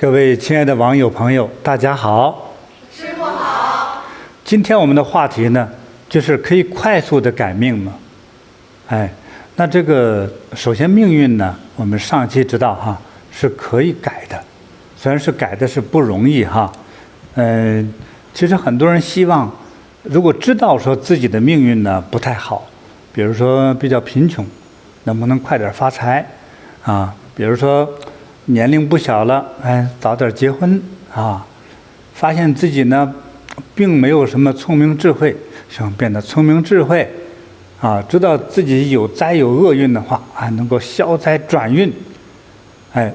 各位亲爱的网友朋友，大家好。师父好。今天我们的话题呢，就是可以快速的改命吗？那这个首先命运呢，我们上期知道哈，是可以改的，虽然是改的是不容易哈。其实很多人希望，如果知道说自己的命运呢不太好，比如说比较贫穷，能不能快点发财啊？比如说年龄不小了，早点结婚啊。发现自己呢，并没有什么聪明智慧，想变得聪明智慧啊。知道自己有灾有厄运的话，能够消灾转运。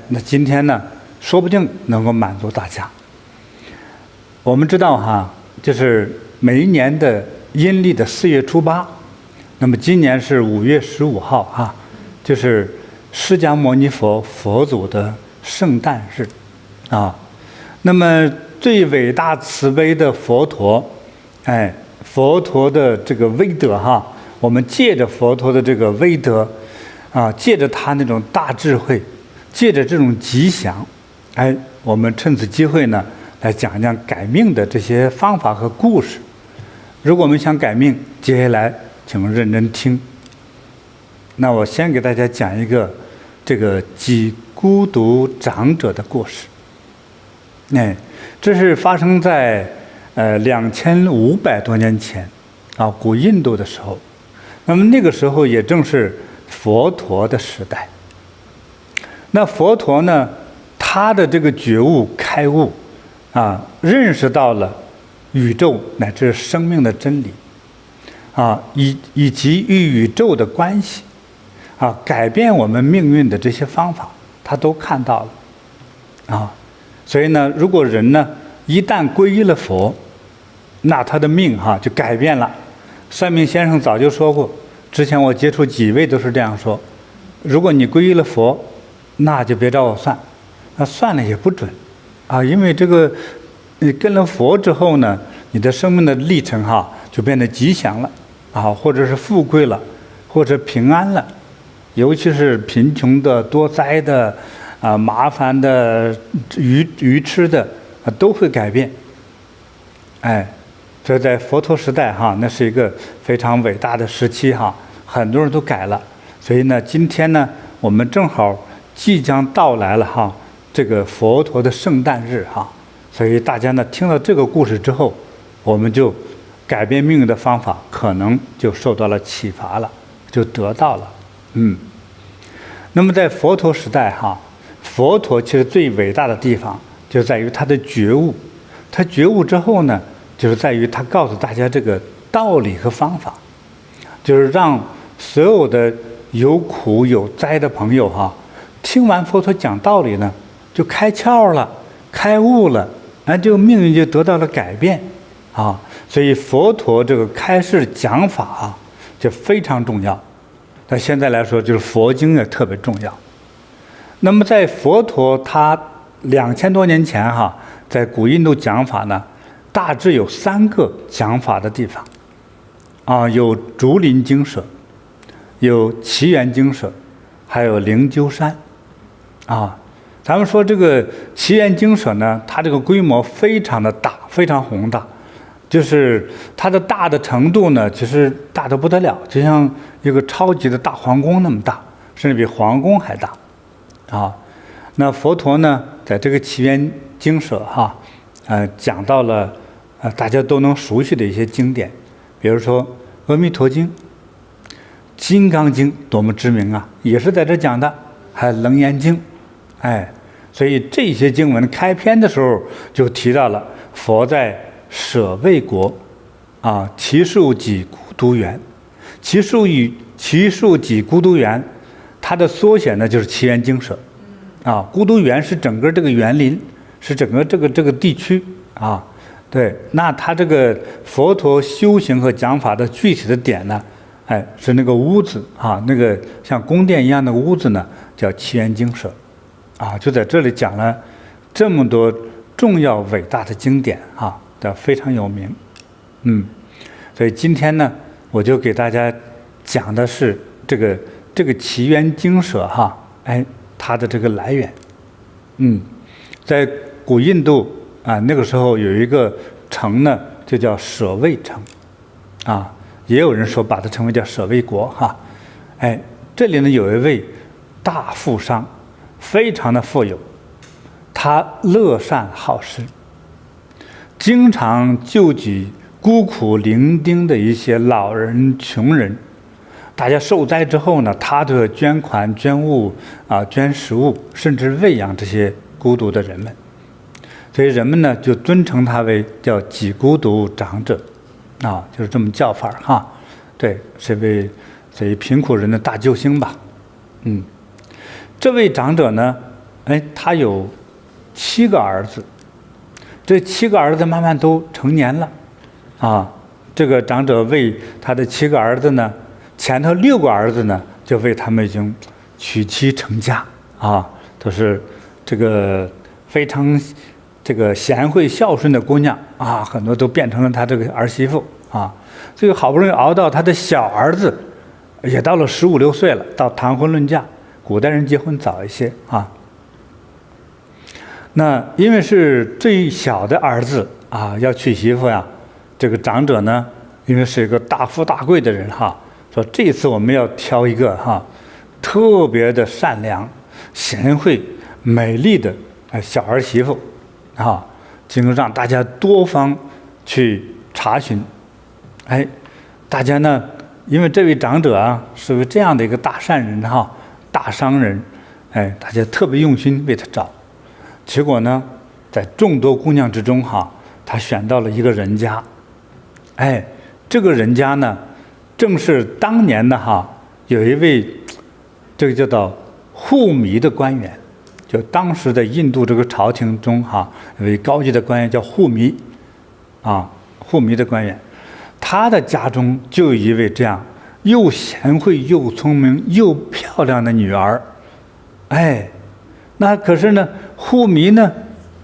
那今天呢，说不定能够满足大家。我们知道哈，就是每一年的阴历的4月初8，那么今年是5月15号哈，就是释迦牟尼佛祖的圣诞日啊。那么最伟大慈悲的佛陀，佛陀的这个威德哈，我们借着佛陀的这个威德啊，借着他那种大智慧，借着这种吉祥，我们趁此机会呢，来讲讲改命的这些方法和故事。如果我们想改命，接下来请认真听。那我先给大家讲一个这个几孤独长者的故事。这是发生在2500多年前啊，古印度的时候。那么那个时候也正是佛陀的时代。那佛陀呢，他的这个觉悟开悟啊，认识到了宇宙乃至生命的真理啊，以及与宇宙的关系啊，改变我们命运的这些方法，他都看到了啊。所以呢，如果人呢一旦皈依了佛，那他的命就改变了。算命先生早就说过，之前我接触几位都是这样说：如果你皈依了佛，那就别找我算，那算了也不准啊，因为这个你跟了佛之后呢，你的生命的历程就变得吉祥了啊，或者是富贵了，或者平安了，尤其是贫穷的、多灾的。麻烦的、愚痴的都会改变。所以在佛陀时代那是一个非常伟大的时期很多人都改了。所以呢，今天呢，我们正好即将到来了这个佛陀的圣诞日所以大家呢听到这个故事之后，我们就改变命运的方法可能就受到了启发了，就得到了。那么在佛陀时代佛陀其实最伟大的地方就在于他的觉悟。他觉悟之后呢，就是在于他告诉大家这个道理和方法，就是让所有的有苦有灾的朋友听完佛陀讲道理呢，就开窍了，开悟了，这个命运就得到了改变所以佛陀这个开示讲法就非常重要。那现在来说，就是佛经也特别重要。那么在佛陀他2000多年前在古印度讲法呢，大致有3个讲法的地方有竹林精舍，有奇缘精舍，还有灵鹫山咱们说这个奇缘精舍呢，它这个规模非常的大，非常宏大，就是它的大的程度呢，其实大得不得了，就像一个超级的大皇宫那么大，甚至比皇宫还大那佛陀呢，在这个奇缘精舍讲到了大家都能熟悉的一些经典，比如说《阿弥陀经》、《金刚经》多么知名也是在这讲的，还有《楞严经》所以这些经文开篇的时候就提到了佛在舍卫国祇树给孤独园。祇树给孤独园，它的缩写呢就是奇缘精舍孤独园是整个这个园林，是整个这个地区对。那它这个佛陀修行和讲法的具体的点呢，是那个屋子那个像宫殿一样的屋子呢，叫奇缘精舍就在这里讲了这么多重要伟大的经典非常有名。所以今天呢，我就给大家讲的是这个奇缘精舍它的这个来源。在古印度啊，那个时候有一个城呢，就叫舍卫城，啊，也有人说把它称为叫舍卫国哈。哎，这里呢有一位大富商，非常的富有，他乐善好施，经常救济孤苦伶仃的一些老人、穷人。大家受灾之后呢，他就捐款、捐物啊，捐食物，甚至喂养这些孤独的人们。所以人们呢就尊称他为叫济孤独长者，啊，就是这么叫法哈。对，是位所以贫苦人的大救星吧。这位长者呢，哎，他有7个儿子，这7个儿子慢慢都成年了，啊，这个长者为他的7个儿子呢，前头6个儿子呢，就为他们已经娶妻成家啊，都是这个非常这个贤惠孝顺的姑娘啊，很多都变成了他这个儿媳妇啊。最后好不容易熬到他的小儿子也到了15、16岁了，到谈婚论嫁。古代人结婚早一些啊。那因为是最小的儿子啊要娶媳妇呀，这个长者呢，因为是一个大富大贵的人哈，说这次我们要挑一个哈特别的善良、贤惠、美丽的小儿媳妇啊，经让大家多方去查询。哎，大家呢，因为这位长者啊是个这样的一个大善人哈，大商人，哎，大家特别用心为他找。结果呢，在众多姑娘之中哈，他选到了一个人家。哎，这个人家呢，正是当年的哈有一位这个叫做护弥的官员，就当时的印度这个朝廷中哈有一位高级的官员叫护弥，啊，护弥的官员。他的家中就有一位这样又贤惠又聪明又漂亮的女儿。哎，那可是呢，护弥呢，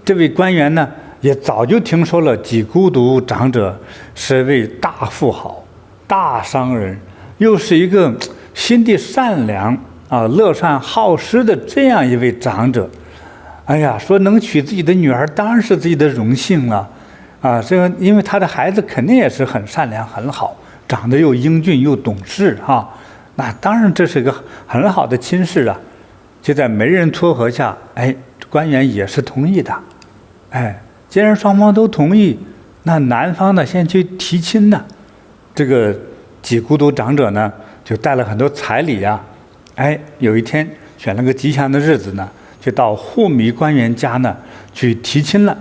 这位官员呢，也早就听说了济孤独长者是一位大富豪、大商人，又是一个心地善良啊、乐善好施的这样一位长者。哎呀，说能娶自己的女儿，当然是自己的荣幸了。啊，这个因为他的孩子肯定也是很善良很好，长得又英俊又懂事哈，那当然这是一个很好的亲事啊。就在媒人撮合下，哎，官员也是同意的。哎，既然双方都同意，那男方呢先去提亲呢。这个济孤独长者呢就带了很多彩礼呀，哎，有一天选了个吉祥的日子呢，就到护弥官员家呢去提亲了。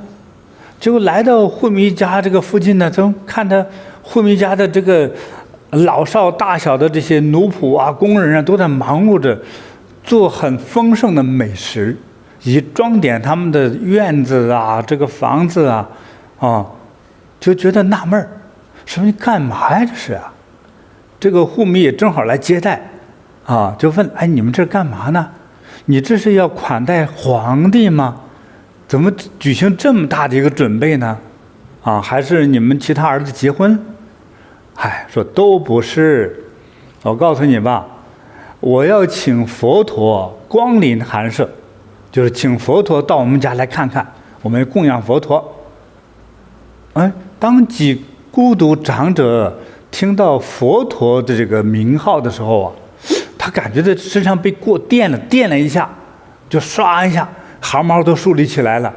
结果来到护弥家这个附近呢，都看他护弥家的这个老少大小的这些奴仆啊、工人啊，都在忙碌着做很丰盛的美食，以及装点他们的院子啊、这个房子啊，啊，就觉得纳闷儿，说你干嘛呀？这是啊？这个护弥也正好来接待，啊，就问：哎，你们这干嘛呢？你这是要款待皇帝吗？怎么举行这么大的一个准备呢？啊，还是你们其他儿子结婚？哎，说都不是。我告诉你吧，我要请佛陀光临寒舍，就是请佛陀到我们家来看看，我们供养佛陀。哎，当济孤独长者听到佛陀的这个名号的时候啊，他感觉在身上被过电了一下，就唰一下。汗毛都竖立起来了，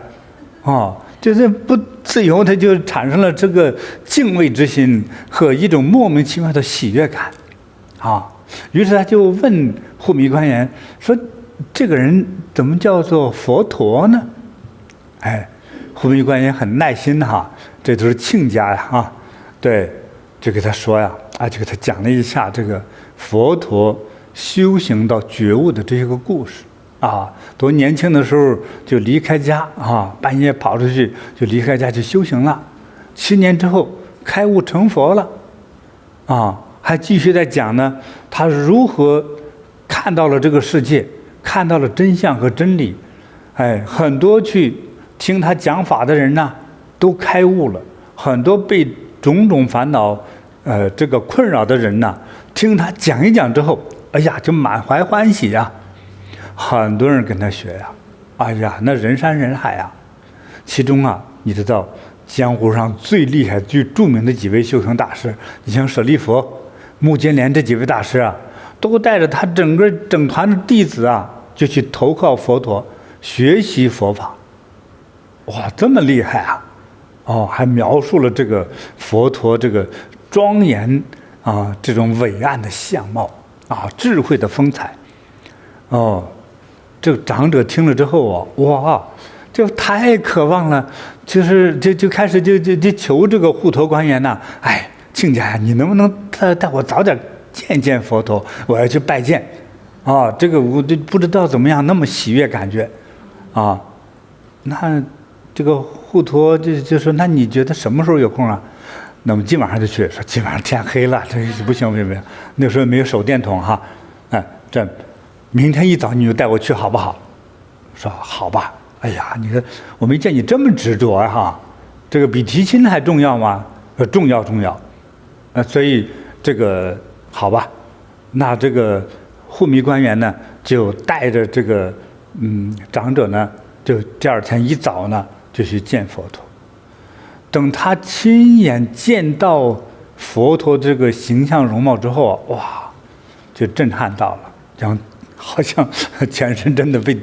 哦，就是不自由，他就产生了这个敬畏之心和一种莫名其妙的喜悦感，啊，于是他就问护弥官员说：“这个人怎么叫做佛陀呢？”哎，护弥官员很耐心哈，这都是亲家呀，啊，对，就给他说呀，啊，就给他讲了一下这个佛陀修行到觉悟的这些个故事。啊，都年轻的时候就离开家啊，半夜跑出去就离开家去修行了，7年之后开悟成佛了，啊，还继续在讲呢，他如何看到了这个世界，看到了真相和真理，哎，很多去听他讲法的人呢，都开悟了，很多被种种烦恼这个困扰的人呢，听他讲一讲之后，哎呀，就满怀欢喜呀。很多人跟他学呀，哎呀，那人山人海啊。其中啊，你知道江湖上最厉害、最著名的几位修行大师，你像舍利弗、目犍连这几位大师啊，都带着他整团的弟子啊，就去投靠佛陀，学习佛法。哇，这么厉害啊！哦，还描述了这个佛陀这个庄严啊，这种伟岸的相貌啊，智慧的风采。哦，这个长者听了之后啊，哇，就太渴望了，就开始就求这个护陀官员呐，哎，亲家，你能不能带我早点见见佛陀？我要去拜见。啊，这个我就不知道怎么样，那么喜悦感觉，啊，那这个护陀就说，那你觉得什么时候有空啊？那么今晚上就去，说今晚上天黑了，这不行不行，那时候没有手电筒哈，哎，这明天一早你就带我去好不好？说好吧。哎呀，你说我没见你这么执着哈，这个比提亲还重要吗？重要，所以这个好吧，那这个护密官员呢，就带着这个长者呢，就第二天一早呢就去见佛陀。等他亲眼见到佛陀这个形象容貌之后，哇，就震撼到了，好像全身真的被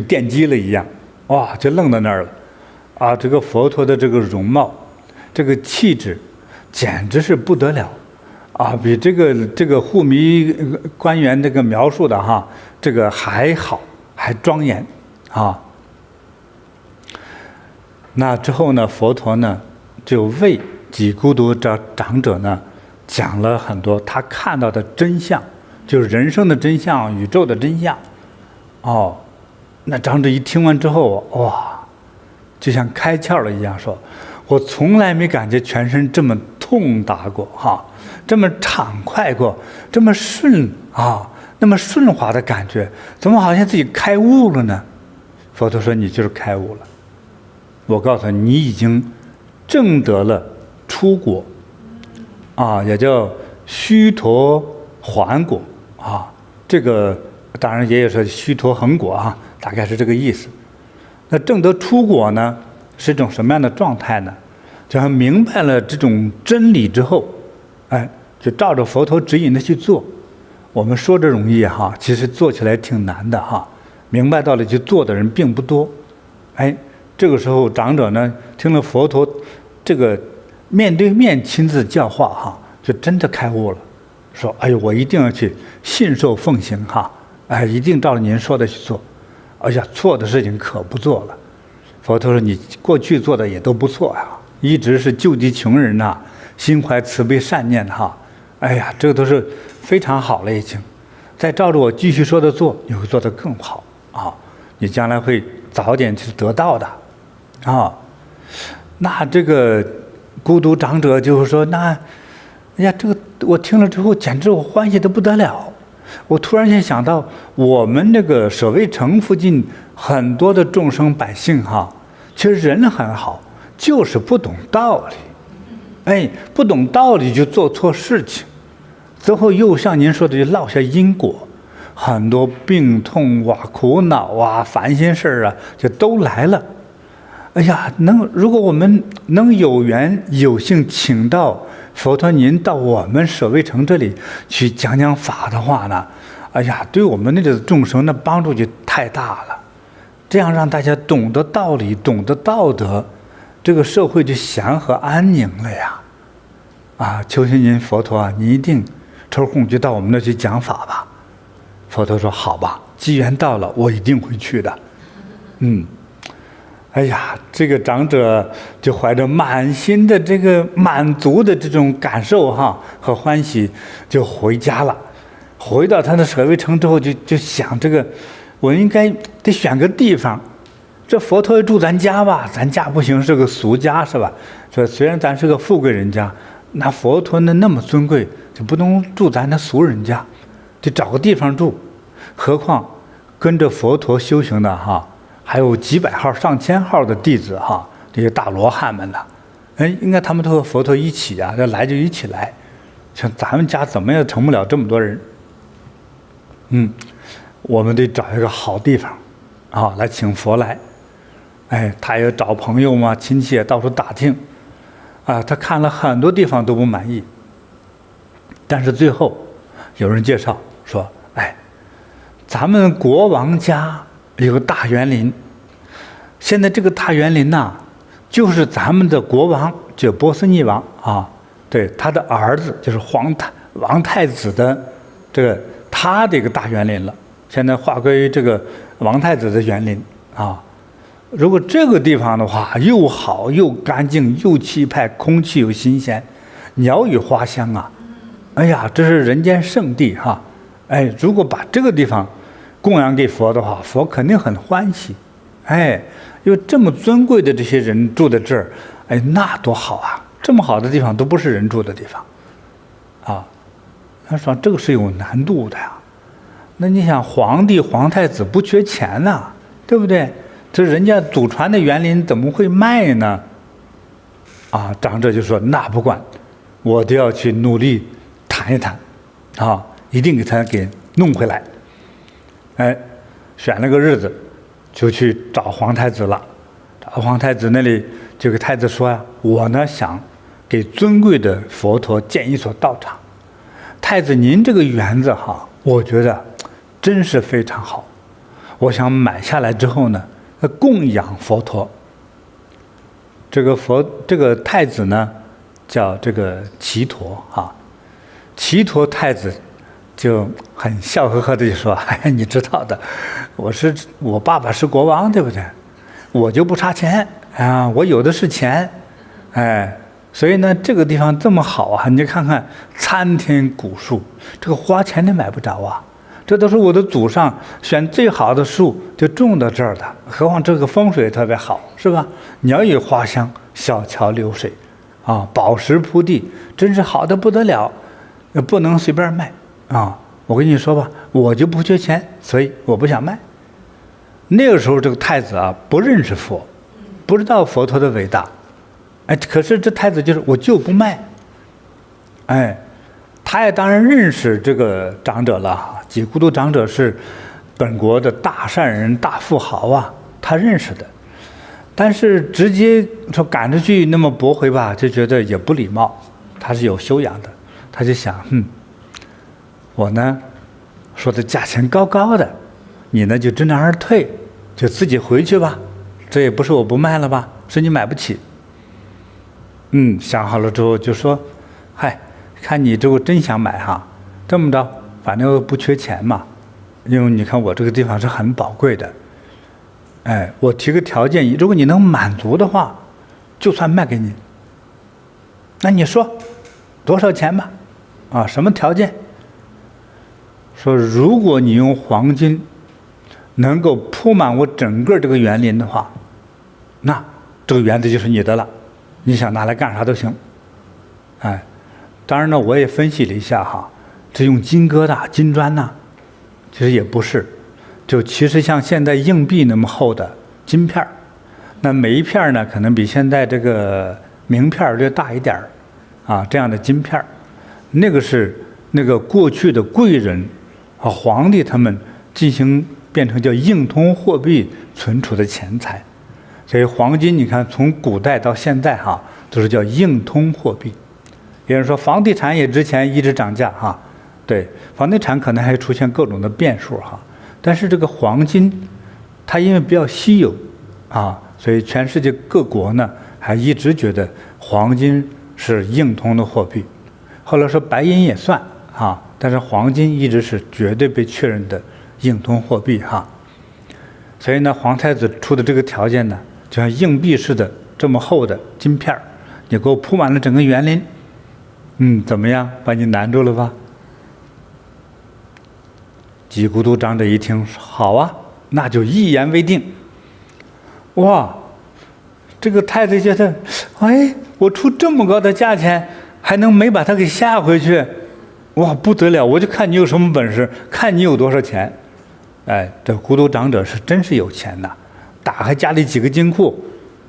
电击了一样，哇，就愣在那儿了。啊，这个佛陀的这个容貌，这个气质，简直是不得了，啊，比这个护密官员这个描述的哈，这个还好，还庄严，啊。那之后呢，佛陀呢就为几孤独长者呢讲了很多他看到的真相。就是人生的真相，宇宙的真相，哦，那长者一听完之后，哇，就像开窍了一样，说：“我从来没感觉全身这么通达过，哈，这么畅快过，这么顺啊，那么顺滑的感觉，怎么好像自己开悟了呢？”佛陀说：“你就是开悟了。我告诉你，你已经证得了出果，啊，也叫须陀洹果。”啊，这个当然也有说须陀洹果啊，大概是这个意思。那证得出果呢，是一种什么样的状态呢？就明白了这种真理之后，哎，就照着佛陀指引的去做。我们说着容易哈，其实做起来挺难的哈。明白到了去做的人并不多。哎，这个时候长者呢，听了佛陀这个面对面亲自教化哈，就真的开悟了。说：“哎呦，我一定要去信受奉行哈，哎，一定照着您说的去做。哎呀，错的事情可不做了。”佛陀说：“你过去做的也都不错呀，一直是救济穷人呐，心怀慈悲善念哈。哎呀，这个都是非常好了已经。再照着我继续说的做，你会做得更好啊！你将来会早点去得到的啊。”那这个孤独长者就是说：“那。”哎呀，这个我听了之后，简直我欢喜得不得了。我突然间想到，我们那个舍卫城附近很多的众生百姓哈，其实人很好，就是不懂道理。哎，不懂道理就做错事情，最后又像您说的，就落下因果，很多病痛啊、苦恼啊、烦心事啊，就都来了。哎呀，如果我们能有缘有幸请到佛陀您到我们舍卫城这里去讲讲法的话呢，哎呀，对我们那个众生的帮助就太大了。这样让大家懂得道理，懂得道德，这个社会就祥和安宁了呀。啊，求求您佛陀啊，你一定抽空就到我们那去讲法吧。佛陀说：“好吧，机缘到了，我一定会去的。”哎呀，这个长者就怀着满心的这个满足的这种感受哈和欢喜，就回家了。回到他的舍卫城之后，就想这个，我应该得选个地方。这佛陀住咱家吧，咱家不行，是个俗家是吧？说虽然咱是个富贵人家，那佛陀那么尊贵，就不能住咱那俗人家，得找个地方住。何况跟着佛陀修行的哈。还有几百号、上千号的弟子哈，这些大罗汉们呢，哎，应该他们都和佛陀一起啊，要来就一起来。像咱们家怎么也成不了这么多人，我们得找一个好地方，啊，来请佛来。哎，他也找朋友嘛，亲戚也到处打听，啊，他看了很多地方都不满意。但是最后有人介绍说，哎，咱们国王家有个大园林，现在这个大园林呐，就是咱们的国王，就波斯匿王啊，对，他的儿子就是王太子的这个他的一个大园林了，现在划归这个王太子的园林啊。如果这个地方的话，又好又干净又气派，空气又新鲜，鸟语花香啊，哎呀，这是人间圣地哈！哎，如果把这个地方供养给佛的话，佛肯定很欢喜。哎，因为这么尊贵的这些人住在这儿，哎，那多好啊！这么好的地方都不是人住的地方，啊，他说这个是有难度的呀。那你想，皇帝、皇太子不缺钱呐，对不对？这人家祖传的园林怎么会卖呢？啊，长者就说那不管，我都要去努力谈一谈，啊，一定给他给弄回来。哎，选了个日子，就去找皇太子了。找皇太子那里，就给太子说呀，我呢想给尊贵的佛陀建一所道场。太子，您这个园子哈，我觉得真是非常好，我想买下来之后呢，供养佛陀。这个太子呢，叫这个祇陀啊。祇陀太子就很笑呵呵的就说：“哎，你知道的，我爸爸是国王，对不对？我就不差钱啊，我有的是钱，哎，所以呢，这个地方这么好啊，你看看参天古树，这个花钱都买不着啊。”这都是我的祖上选最好的树就种到这儿的，何况这个风水特别好，是吧？鸟语花香，小桥流水，啊，宝石铺地，真是好的不得了，不能随便卖啊！我跟你说吧，我就不缺钱，所以我不想卖。那个时候，这个太子啊不认识佛，不知道佛陀的伟大，哎，可是这太子就是我就不卖，哎。他也当然认识这个长者了，几孤独长者是本国的大善人、大富豪啊，他认识的。但是直接说赶出去那么驳回吧，就觉得也不礼貌。他是有修养的，他就想，我呢说的价钱高高的，你呢就知难而退，就自己回去吧。这也不是我不卖了吧，是你买不起。想好了之后就说，嗨。看你这个真想买哈，这么着，反正不缺钱嘛，因为你看我这个地方是很宝贵的，哎，我提个条件，如果你能满足的话，就算卖给你。那你说多少钱吧？啊，什么条件？说如果你用黄金能够铺满我整个这个园林的话，那这个园子就是你的了，你想拿来干啥都行，哎。当然呢，我也分析了一下哈，这用金疙瘩、金砖呐，其实也不是，就其实像现在硬币那么厚的金片儿，那每一片呢，可能比现在这个名片略大一点儿，啊，这样的金片儿，那个是那个过去的贵人啊、皇帝他们进行变成叫硬通货币存储的钱财，所以黄金你看从古代到现在哈，都是叫硬通货币。有人说房地产也之前一直涨价哈，对，房地产可能还出现各种的变数哈，但是这个黄金，它因为比较稀有啊，所以全世界各国呢还一直觉得黄金是硬通的货币。后来说白银也算啊，但是黄金一直是绝对被确认的硬通货币哈。所以呢，皇太子出的这个条件呢，就像硬币似的这么厚的金片儿，你给我铺满了整个园林。怎么样？把你难住了吧？几孤独长者一听，好啊，那就一言为定。哇，这个太子觉得，哎，我出这么高的价钱，还能没把他给吓回去，哇，不得了！我就看你有什么本事，看你有多少钱。哎，这孤独长者是真是有钱呐，打开家里几个金库，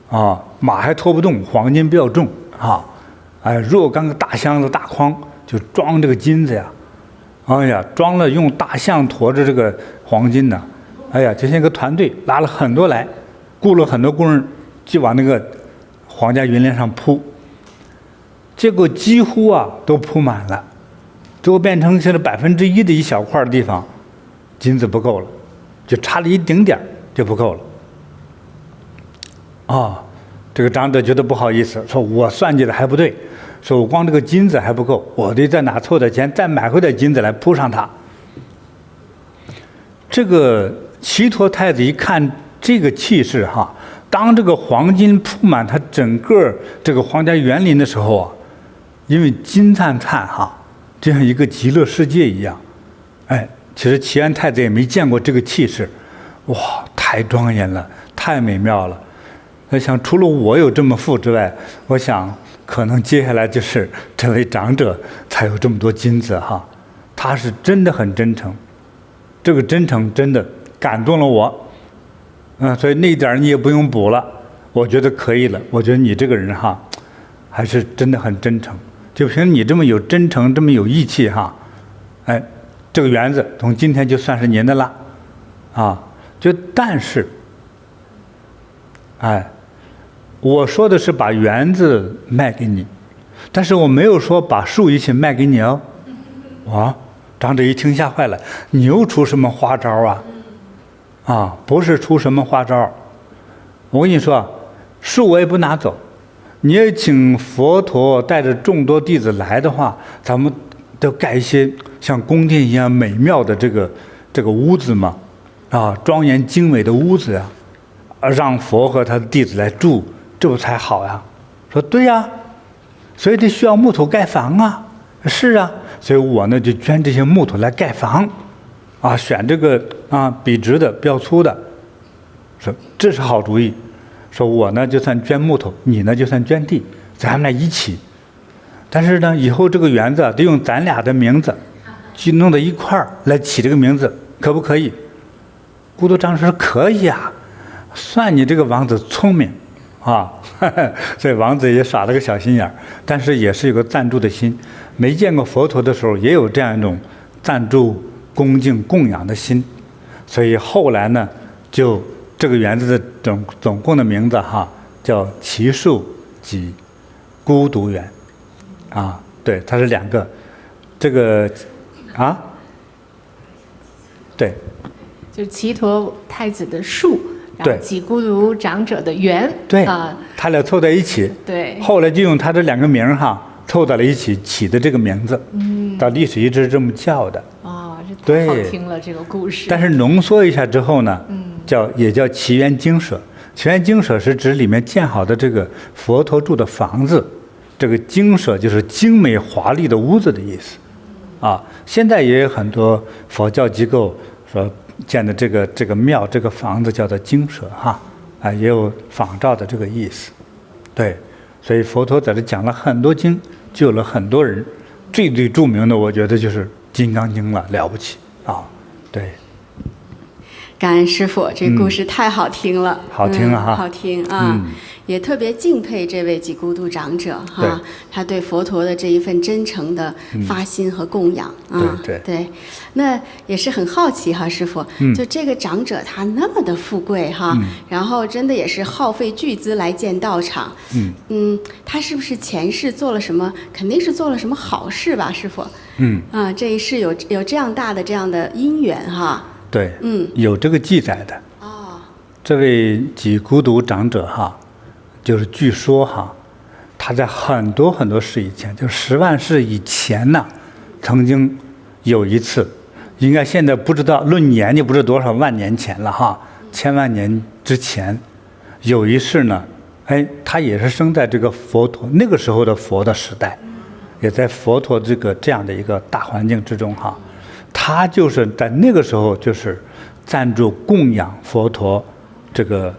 啊，马还拖不动，黄金比较重啊。哎，若干个大箱子、大筐就装这个金子呀，哎呀，装了用大象驮着这个黄金呢，哎呀，就像一个团队拉了很多来，雇了很多工人，就往那个皇家园林上铺。结果几乎啊都铺满了，最后变成现在1%的一小块的地方，金子不够了，就差了一丁点儿就不够了。这个长者觉得不好意思，说我算计的还不对，说我光这个金子还不够，我得再哪凑点钱再买回点金子来铺上它。这个齐陀太子一看这个气势哈，当这个黄金铺满他整个这个皇家园林的时候啊，因为金灿灿哈，就像一个极乐世界一样。其实齐安太子也没见过这个气势，哇，太庄严了，太美妙了。我想除了我有这么富之外，我想可能接下来就是这位长者才有这么多金子哈。他是真的很真诚，这个真诚真的感动了我。所以那点你也不用补了，我觉得可以了。我觉得你这个人哈，还是真的很真诚。就凭你这么有真诚，这么有义气哈，这个园子从今天就算是您的了，但是，我说的是把园子卖给你，但是我没有说把树一起卖给你哦。长者一听吓坏了，你又出什么花招啊？不是出什么花招，我跟你说，树我也不拿走，你也请佛陀带着众多弟子来的话，咱们都盖一些像宫殿一样美妙的这个屋子嘛，庄严精美的屋子呀，让佛和他的弟子来住，这不才好呀？说对呀，所以得需要木头盖房啊。是啊，所以我呢就捐这些木头来盖房，选这个笔直的、比较粗的。说这是好主意。说我呢就算捐木头，你呢就算捐地，咱们俩一起。但是呢，以后这个园子得用咱俩的名字，去弄到一块儿来起这个名字，可不可以？孤独长者说可以啊，算你这个王子聪明所以王子也耍了个小心眼儿，但是也是有个赞助的心。没见过佛陀的时候，也有这样一种赞助、恭敬、供养的心。所以后来呢，就这个园子的总共的名字叫奇树及孤独园。对，它是2个，这个对，就是齐陀太子的树，然后几孤独长者的园，对他俩凑在一起，对，后来就用他这2个名凑到了一起起的这个名字，到历史一直这么叫的。这太好听了这个故事。但是浓缩一下之后呢，也叫奇园精舍。奇园精舍是指里面建好的这个佛陀住的房子。这个精舍就是精美华丽的屋子的意思，现在也有很多佛教机构说建的这个庙这个房子叫做精舍也有仿照的这个意思。对，所以佛陀在这讲了很多经，救了很多人。最著名的，我觉得就是《金刚经》了不起对。感恩师父，这故事太好听了，好听了好听也特别敬佩这位几孤独长者他对佛陀的这一份真诚的发心和供养对，那也是很好奇师父，就这个长者他那么的富贵然后真的也是耗费巨资来建道场，他是不是前世做了什么？肯定是做了什么好事吧，师父？这一世有这样大的这样的因缘对，有这个记载的。这位几孤独长者就是据说他在很多很多世以前，就10万世以前呢，曾经有一次，应该现在不知道论年就不知多少万年前了千万年之前，有一世呢，他也是生在这个佛陀那个时候的佛的时代，也在佛陀这样的一个大环境之中他就是在那个时候就是赞助供养佛陀这个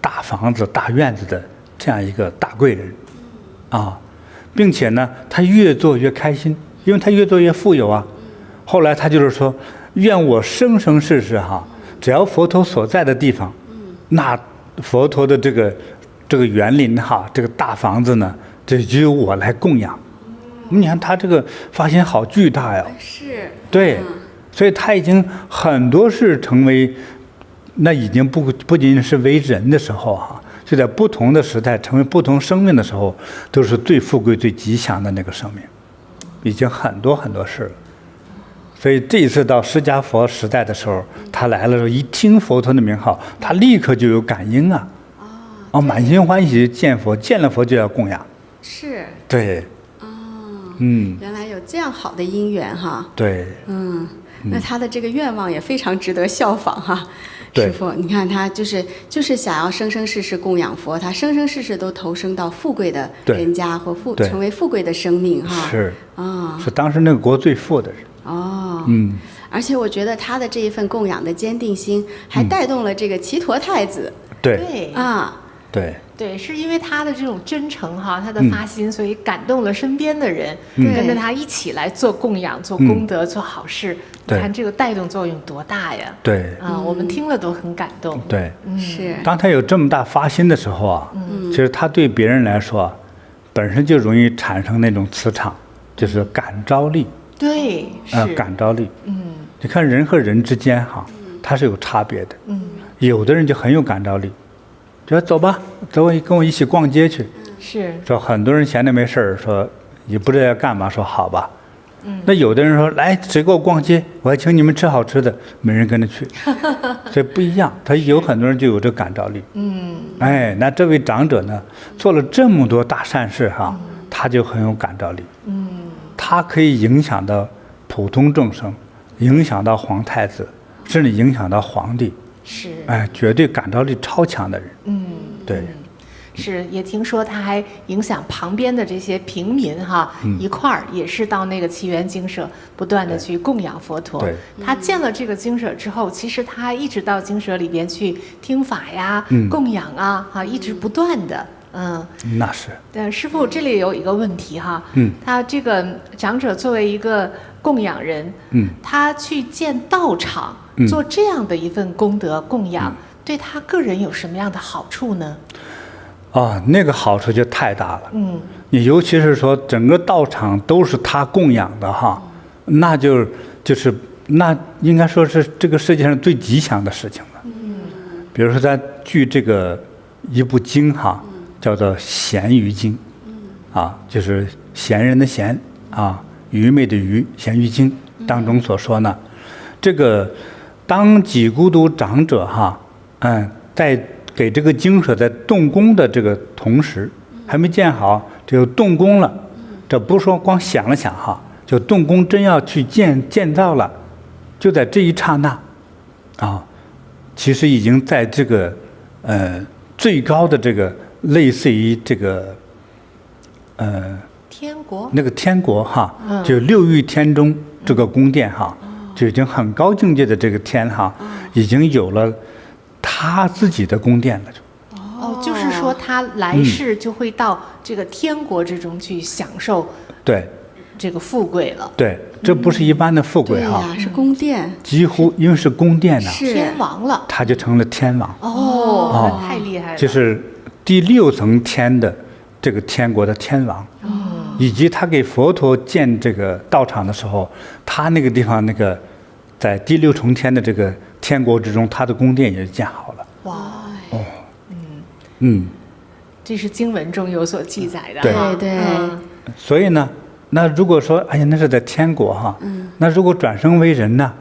大房子大院子的这样一个大贵人并且呢他越做越开心，因为他越做越富有后来他就是说，愿我生生世世只要佛陀所在的地方，那佛陀的这个园林这个大房子呢，这就由我来供养。你看他这个发心好巨大呀！是，对，所以他已经很多是成为那已经不仅仅是为人的时候哈，就在不同的时代成为不同生命的时候，都是最富贵最吉祥的那个生命，已经很多很多事了。所以这一次到释迦佛时代的时候，他来了的时候，一听佛陀的名号，他立刻就有感应啊，满心欢喜见佛，见了佛就要供养。是。对。原来有这样好的因缘哈。对。那他的这个愿望也非常值得效仿哈。师父，你看他就是想要生生世世供养佛，他生生世世都投生到富贵的人家或成为富贵的生命哈。是。是当时那个国最富的人。而且我觉得他的这一份供养的坚定心，还带动了这个祇陀太子。对。对，是因为他的这种真诚哈，他的发心，所以感动了身边的人，跟着他一起来做供养、做功德、做好事。你看这个带动作用多大呀！对。我们听了都很感动。对。是。当他有这么大发心的时候啊，其实他对别人来说，本身就容易产生那种磁场，就是感召力。对。感召力。你看人和人之间哈，它是有差别的。有的人就很有感召力。说走吧，走，跟我一起逛街去。是。说很多人闲着没事儿，说也不知道要干嘛，说好吧。那有的人说来，谁给我逛街，我还请你们吃好吃的，没人跟着去。所以不一样，他有很多人就有这感召力。那这位长者呢，做了这么多大善事哈，他就很有感召力。他可以影响到普通众生，影响到皇太子，甚至影响到皇帝。是。绝对感召力超强的人。对。是，也听说他还影响旁边的这些平民哈，一块儿也是到那个祇园精舍不断的去供养佛陀。他建了这个精舍之后，其实他一直到精舍里边去听法呀、供养啊，一直不断的。那是。但师父这里有一个问题哈，他这个长者作为一个供养人，他去建道场，做这样的一份功德供养，对他个人有什么样的好处呢？那个好处就太大了。你尤其是说整个道场都是他供养的哈，那就是那应该说是这个世界上最吉祥的事情了。比如说他据这个一部经哈，叫做《咸鱼经》，就是闲人的闲愚昧的愚，《咸鱼经》当中所说呢，这个当几孤独长者哈，在给这个精舍在动工的这个同时，还没建好，就动工了。这不是说光想了想哈，就动工真要去建造了，就在这一刹那，其实已经在这个最高的这个类似于这个天国那个天国哈，就六欲天中这个宫殿哈，就已经很高境界的这个天哈，已经有了他自己的宫殿了。就是说他来世就会到这个天国之中去享受这个富贵了。对，这不是一般的富贵哈，是宫殿，几乎因为是宫殿呢，是天王了，他就成了天王。太厉害了，就是第6层天的这个天国的天王。以及他给佛陀建这个道场的时候，他那个地方那个在第6重天的这个天国之中，他的宫殿也建好了。这是经文中有所记载的。对。所以呢，那如果说哎呀，那是在天国哈，那如果转生为人呢，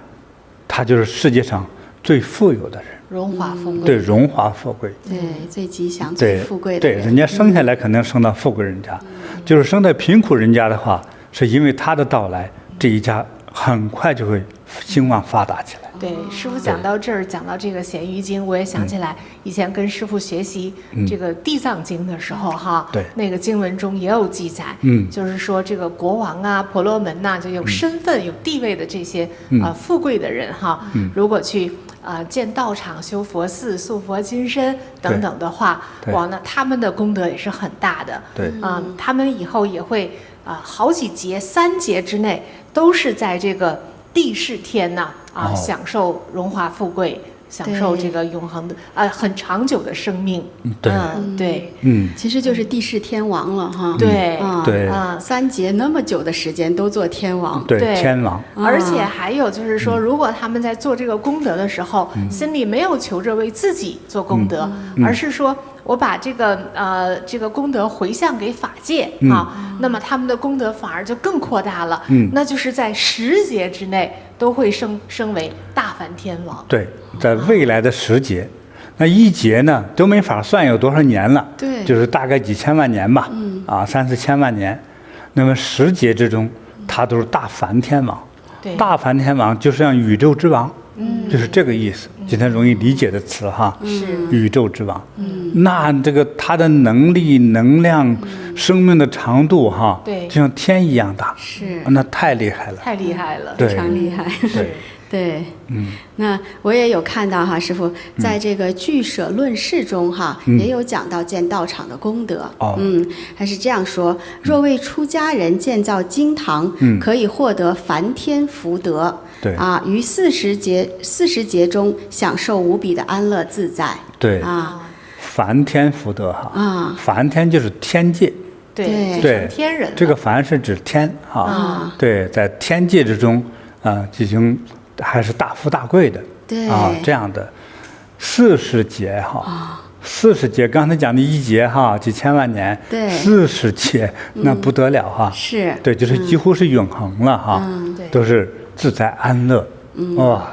他就是世界上最富有的人。荣华富贵。对，荣华富贵。对，最吉祥、最富贵的人。对，人家生下来可能生到富贵人家，就是生在贫苦人家的话，是因为他的到来，这一家很快就会兴旺发达起来。对，师父讲到这儿，讲到这个《咸鱼经》，我也想起来以前跟师父学习这个《地藏经》的时候哈，那个经文中也有记载，就是说这个国王啊、婆罗门呐，就有身份、有地位的这些富贵的人哈，如果去建道场、修佛寺、塑佛金身等等的话，哇，那他们的功德也是很大的。他们以后也会好几劫、3劫之内都是在这个地势天呐享受荣华富贵，享受这个永恒的很长久的生命。对，其实就是地释天王了哈。对，对3劫那么久的时间都做天王。对，天王。而且还有就是说，如果他们在做这个功德的时候，心里没有求着为自己做功德，而是说我把这个功德回向给法界那么他们的功德反而就更扩大了。那就是在10劫之内都会升为大梵天王。对，在未来的10劫，那1劫呢都没法算有多少年了，对，就是大概几千万年吧，3、4千万年。那么10劫之中，他都是大梵天王。大梵天王就像宇宙之王，就是这个意思，今天容易理解的词哈，宇宙之王。那这个他的能力、能量、生命的长度哈，就像天一样大，那太厉害了，太厉害了，非常厉害。对，那我也有看到哈，师父在这个《俱舍论释》中哈，也有讲到建道场的功德。他是这样说：若为出家人建造经堂，可以获得梵天福德。对于40劫中享受无比的安乐自在。对梵天福德哈梵天就是天界。对，天人。这个梵是指天对，在天界之中进行。还是大富大贵的，这样的40劫40劫，刚才讲的1劫几千万年，40劫那不得了是，对，就是几乎是永恒了都是自在安乐，哇。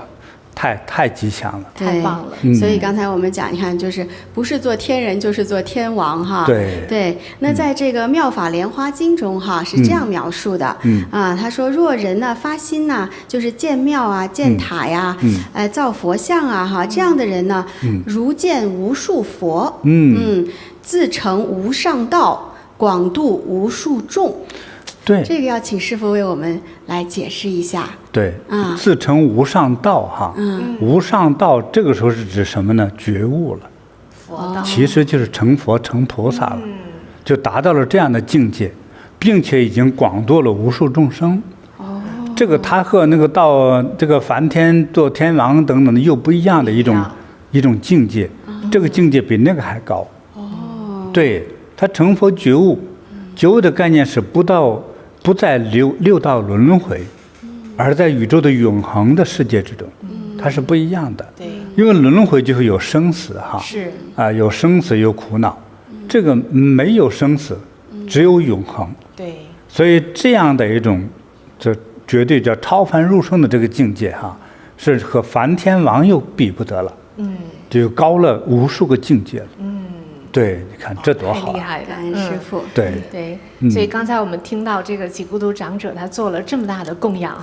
太吉祥了，太棒了。所以刚才我们讲，你看，就是不是做天人，就是做天王对。那在这个《妙法莲华经》中是这样描述的，他说：若人呢发心呢，就是建庙建塔呀，造佛像这样的人呢，如见无数佛，自成无上道，广度无数众。对，这个要请师父为我们来解释一下。对，自成无上道无上道这个时候是指什么呢？觉悟了，佛道，其实就是成佛成菩萨了，就达到了这样的境界，并且已经广度了无数众生。这个他和那个到这个梵天做天王等等的又不一样的一种境界，这个境界比那个还高。对，他成佛觉悟，觉悟的概念是不在六道轮回，而在宇宙的永恒的世界之中，它是不一样的。对，因为轮回就是有生死是有生死有苦恼，这个没有生死，只有永恒。对，所以这样的一种，这绝对叫超凡入圣的这个境界是和梵天王又比不得了。就高了无数个境界了。对，你看这多好，太厉害了，感恩师父。对，所以刚才我们听到这个济孤独长者他做了这么大的供养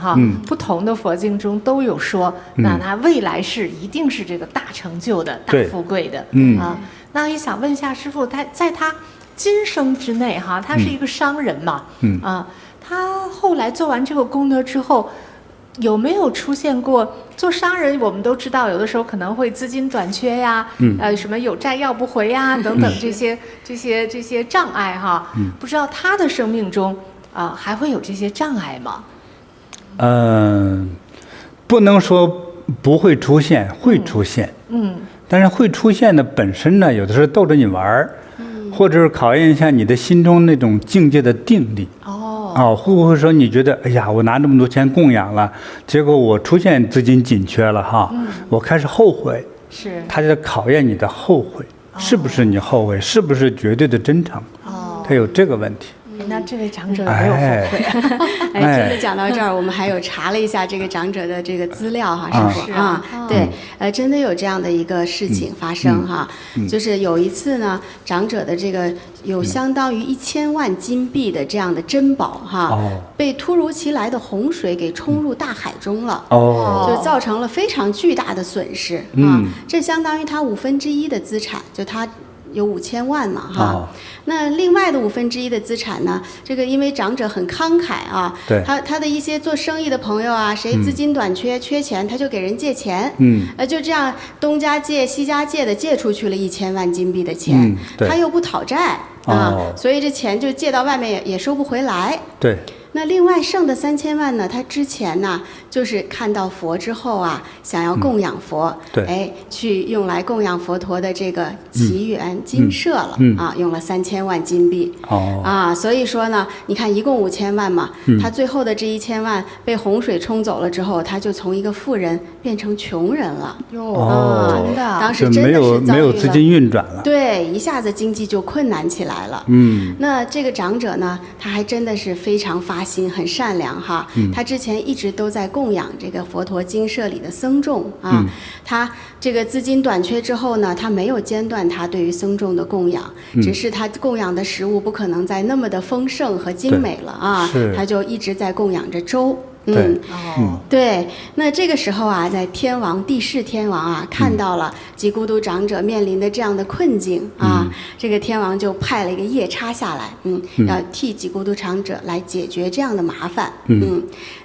不同的佛经中都有说，那他未来世一定是这个大成就的、大富贵的。那也想问一下师父，他在他今生之内他是一个商人嘛，他后来做完这个功德之后，有没有出现过做商人？我们都知道，有的时候可能会资金短缺呀，什么有债要不回呀，等等这些障碍不知道他的生命中还会有这些障碍吗？不能说不会出现，会出现。但是会出现的本身呢，有的时候逗着你玩儿，或者是考验一下你的心中那种境界的定力。会不会说你觉得，哎呀，我拿这么多钱供养了，结果我出现资金紧缺了我开始后悔。是，他就在考验你的后悔，是不是你后悔，是不是绝对的真诚？他有这个问题。那这位长者没有后悔。真的讲到这儿，我们还有查了一下这个长者的这个资料师父对，真的有这样的一个事情发生就是有一次呢，长者的这个有相当于1000万金币的这样的珍宝被突如其来的洪水给冲入大海中了，就造成了非常巨大的损失这相当于他1/5的资产，就他有5000万嘛那另外的1/5的资产呢？这个因为长者很慷慨对，他的一些做生意的朋友谁资金短缺、缺钱，他就给人借钱，就这样东家借西家借的借出去了1000万金币的钱，他又不讨债所以这钱就借到外面也收不回来。对，那另外剩的3000万呢，他之前呢就是看到佛之后啊，想要供养佛，去用来供养佛陀的这个祇园精舍了，用了3000万金币，所以说呢，你看一共5000万嘛，他最后的这1000万被洪水冲走了之后，他就从一个富人变成穷人了。真的，当时真的是没有资金运转了，对，一下子经济就困难起来了。那这个长者呢，他还真的是非常发心，很善良哈。他之前一直都在供养这个佛陀精舍里的僧众啊。他这个资金短缺之后呢，他没有间断他对于僧众的供养，只是他供养的食物不可能再那么的丰盛和精美了啊，他就一直在供养着粥。对，那这个时候啊，在帝释天王啊，看到了吉孤独长者面临的这样的困境啊，这个天王就派了一个夜叉下来，要替吉孤独长者来解决这样的麻烦。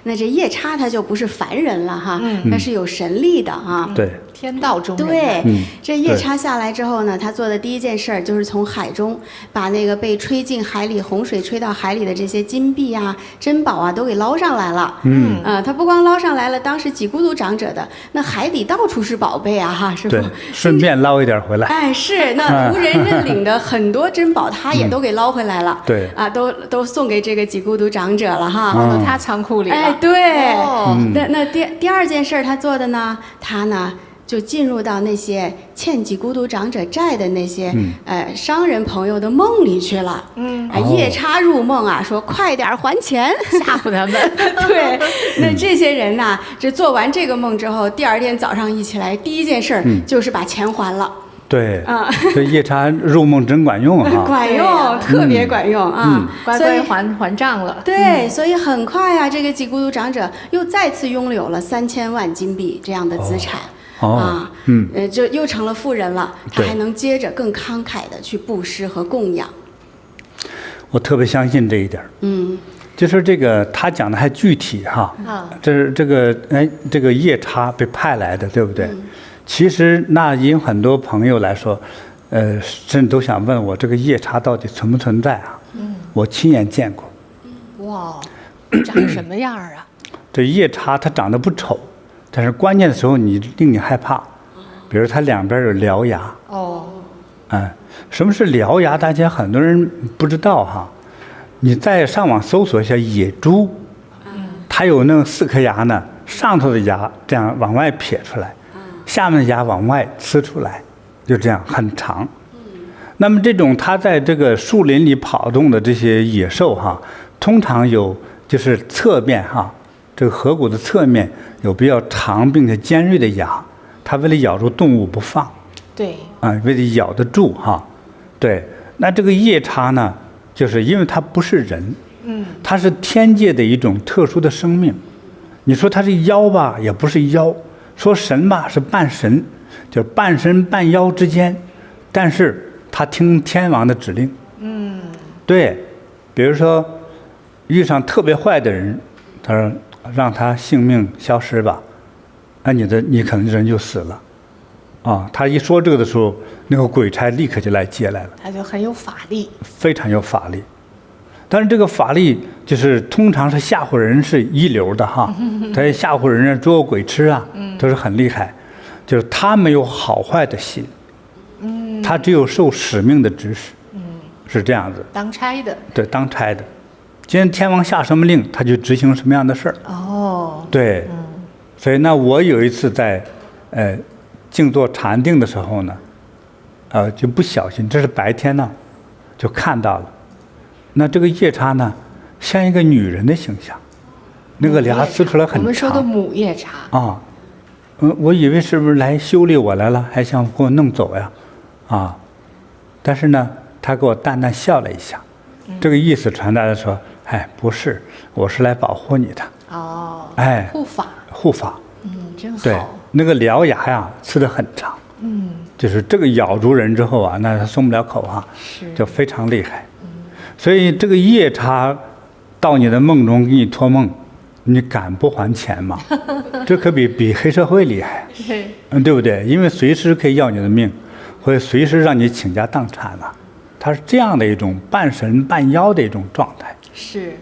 那这夜叉他就不是凡人了哈，他是有神力的啊。对。天道中人。对，这夜叉下来之后呢，他做的第一件事儿就是从海中把那个被吹进海里、洪水吹到海里的这些金币啊、珍宝啊都给捞上来了。他不光捞上来了，当时吉孤独长者的那海底到处是宝贝啊，哈，是不？对，顺便捞一点回来。哎，是那无人认领的很多珍宝，他也都给捞回来了。对啊，都送给这个吉孤独长者了哈，放到他仓库里了。哎，对。那第二件事他做的呢，他呢就进入到那些欠吉孤独长者债的那些商人朋友的梦里去了。夜叉入梦啊，说快点还钱，吓唬他们。对，那这些人呐，这做完这个梦之后，第二天早上一起来，第一件事就是把钱还了。对啊，这夜叉入梦真管用啊！管用，特别管用啊！乖乖还账了。对，所以很快啊，这个吉孤独长者又再次拥有了3000万金币这样的资产。就又成了富人了，他还能接着更慷慨的去布施和供养。我特别相信这一点。就是这个他讲的还具体哈。这是这个夜叉被派来的，对不对？其实那因很多朋友来说，甚至都想问我这个夜叉到底存不存在啊？我亲眼见过。哇，长什么样啊？这夜叉他长得不丑。但是关键的时候令你害怕，比如它两边有獠牙。什么是獠牙？大家很多人不知道哈。你再上网搜索一下野猪，它有那4颗牙呢，上头的牙这样往外撇出来，下面的牙往外呲出来，就这样很长。那么这种它在这个树林里跑动的这些野兽哈，通常有就是侧面哈。这个颌骨的侧面有比较长并且尖锐的牙，它为了咬住动物不放。对。为了咬得住哈。对。那这个夜叉呢，就是因为它不是人，它是天界的一种特殊的生命。你说它是妖吧，也不是妖；说神吧，是半神，就是半神半妖之间。但是他听天王的指令。对。比如说遇上特别坏的人，他说。让他性命消失吧，你可能人就死了，他一说这个的时候，那个鬼差立刻就来接来了。他就很有法力，非常有法力。但是这个法力就是通常是吓唬人是一流的哈，他吓唬人捉鬼吃啊，都是很厉害。就是他没有好坏的心，他只有受使命的指使，是这样子。当差的。对，当差的。今天天王下什么令，他就执行什么样的事儿。对，所以那我有一次在，静坐禅定的时候呢，就不小心，这是白天呢，就看到了，那这个夜叉呢，像一个女人的形象，那个牙呲出来很长。我们说的母夜叉。我以为是不是来修理我来了，还想给我弄走呀，但是呢，他给我淡淡笑了一下，这个意思传达的说。不是，我是来保护你的。护法。真好。对，那个獠牙呀，呲得很长。就是这个咬住人之后啊，那他松不了口啊，就非常厉害。所以这个夜叉到你的梦中给你托梦，你敢不还钱吗？这可比黑社会厉害。对不对？因为随时可以要你的命，或者随时让你倾家荡产了。它是这样的一种半神半妖的一种状态。是。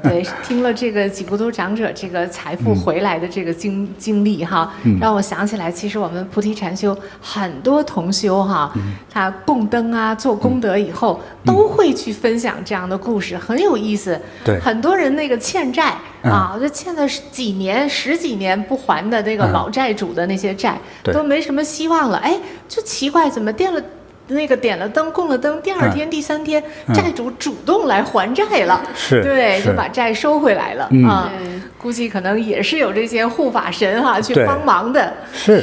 对，听了这个几孤独长者这个财富回来的这个经历哈，让我想起来，其实我们菩提禅修很多同修哈，他供灯啊，做功德以后，都会去分享这样的故事，很有意思。对，很多人那个欠债啊，就欠了几年、十几年不还的那个老债主的那些债，都没什么希望了。哎，就奇怪，怎么点了灯，供了灯，第二天、第三天，债主主动来还债了，对，就把债收回来了啊。估计可能也是有这些护法神哈去帮忙的。是，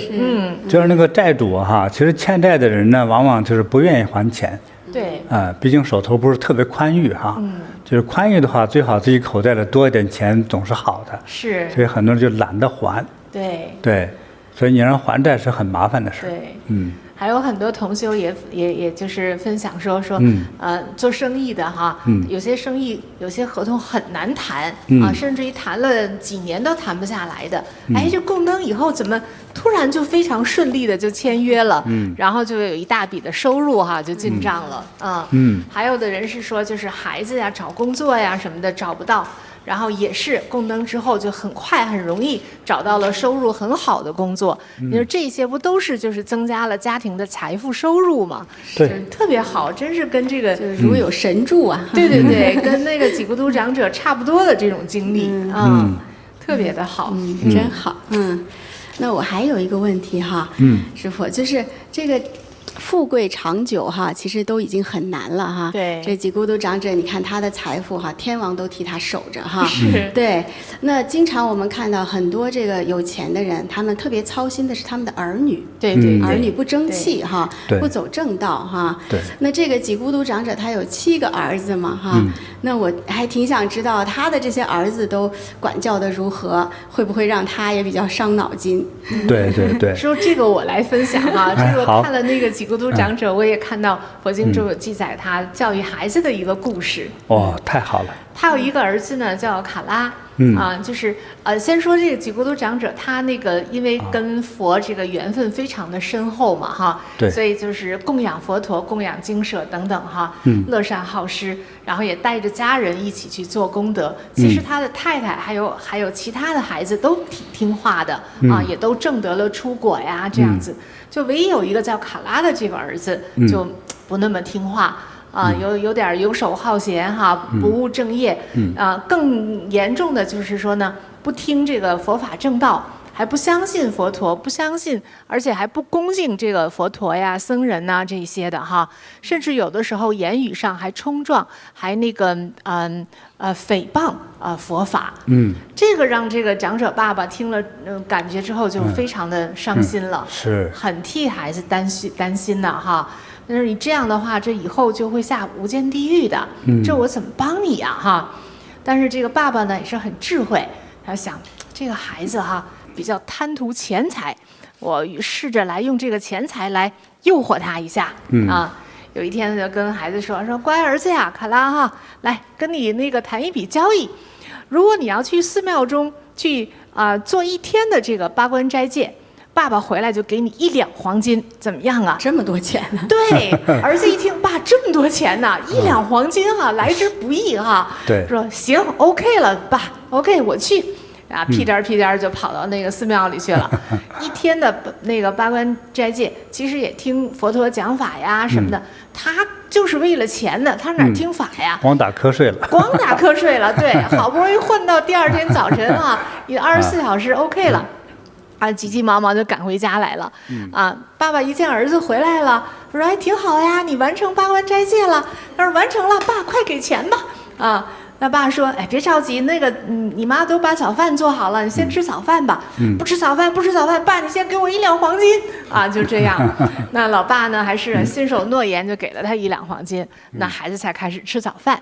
就是那个债主哈，其实欠债的人呢，往往就是不愿意还钱。对，毕竟手头不是特别宽裕哈。就是宽裕的话，最好自己口袋里多一点钱总是好的。是，所以很多人就懒得还。对，所以你让还债是很麻烦的事。对，还有很多同修也就是分享说，做生意的哈，有些生意有些合同很难谈啊，甚至于谈了几年都谈不下来的。哎，这供灯以后怎么突然就非常顺利的就签约了，然后就有一大笔的收入哈就进账了还有的人是说就是孩子呀找工作呀什么的找不到。然后也是供灯之后就很快很容易找到了收入很好的工作，你说这些不都是就是增加了家庭的财富收入吗？对，就是特别好，真是跟这个就是如有神助啊！对，跟那个几孤独长者差不多的这种经历特别的好，真好。那我还有一个问题哈，师父，就是这个。富贵长久哈，其实都已经很难了哈。对，这几孤独长者，你看他的财富哈，天王都替他守着哈。是。对，那经常我们看到很多这个有钱的人，他们特别操心的是他们的儿女。对，儿女不争气哈，不走正道哈。对。那这个几孤独长者他有7个儿子嘛哈，那我还挺想知道他的这些儿子都管教的如何，会不会让他也比较伤脑筋？对。说这个我来分享哈，这个我看了那个几孤独长者，我也看到佛经中有记载他教育孩子的一个故事。太好了。他有一个儿子呢，叫卡拉。就是先说这个几孤独长者，他那个因为跟佛这个缘分非常的深厚嘛哈，所以就是供养佛陀、供养精舍等等哈，乐善好施，然后也带着家人一起去做功德。其实他的太太还有其他的孩子都挺听话的也都证得了出果呀，这样子。就唯一有一个叫卡拉的这个儿子就不那么听话。有点游手好闲哈，不务正业。更严重的就是说呢，不听这个佛法正道，还不相信佛陀，不相信，而且还不恭敬这个佛陀呀、僧人呐这些的哈，甚至有的时候言语上还冲撞，还那个诽谤佛法。这个让这个长者爸爸听了感觉之后就非常的伤心了，是很替孩子担心的哈。但是你这样的话，这以后就会下无间地狱的，这我怎么帮你呀哈？但是这个爸爸呢也是很智慧，他想这个孩子哈比较贪图钱财，我试着来用这个钱财来诱惑他一下有一天就跟孩子说乖儿子呀，卡拉哈，来跟你那个谈一笔交易，如果你要去寺庙中去做1天的这个8关斋戒。爸爸回来就给你1两黄金，怎么样啊？这么多钱呢？对，儿子一听，爸这么多钱呢，1两黄金哈，来之不易哈。对，说行 ，OK 了，爸 ，OK， 我去。屁颠儿就跑到那个寺庙里去了。1天的那个8关斋戒，其实也听佛陀讲法呀什么的，他就是为了钱的，他哪听法呀？光打瞌睡了。光打瞌睡了，对，好不容易混到第2天早晨也24小时 OK 了。急急忙忙就赶回家来了。爸爸一见儿子回来了，说：“哎，挺好呀，你完成8关斋戒了。”他说：“完成了，爸，快给钱吧。”那爸说：“哎，别着急，那个你妈都把早饭做好了，你先吃早饭吧。不吃早饭，爸，你先给我1两黄金就这样。那老爸呢，还是信守诺言，就给了他1两黄金。那孩子才开始吃早饭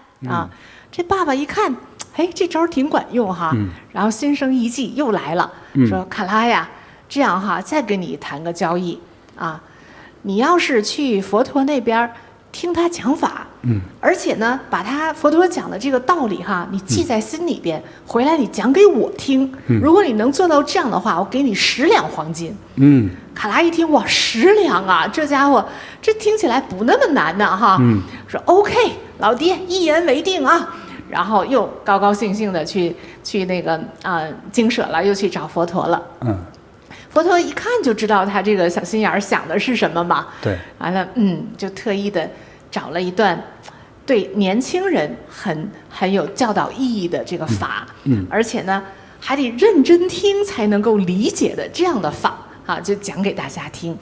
这爸爸一看，哎，这招挺管用哈。然后心生一计，又来了，说：“卡拉呀，这样哈，再跟你谈个交易你要是去佛陀那边听他讲法，而且呢，把他佛陀讲的这个道理哈，你记在心里边，回来你讲给我听。如果你能做到这样的话，我给你10两黄金。”卡拉一听，哇，10两啊，这家伙这听起来不那么难呢哈。说 OK， 老爹一言为定然后又高高兴兴的去那个精舍了，又去找佛陀了。佛陀一看就知道他这个小心眼儿想的是什么嘛。对。完了，就特意的找了一段对年轻人很有教导意义的这个法，而且呢还得认真听才能够理解的这样的法啊，就讲给大家听。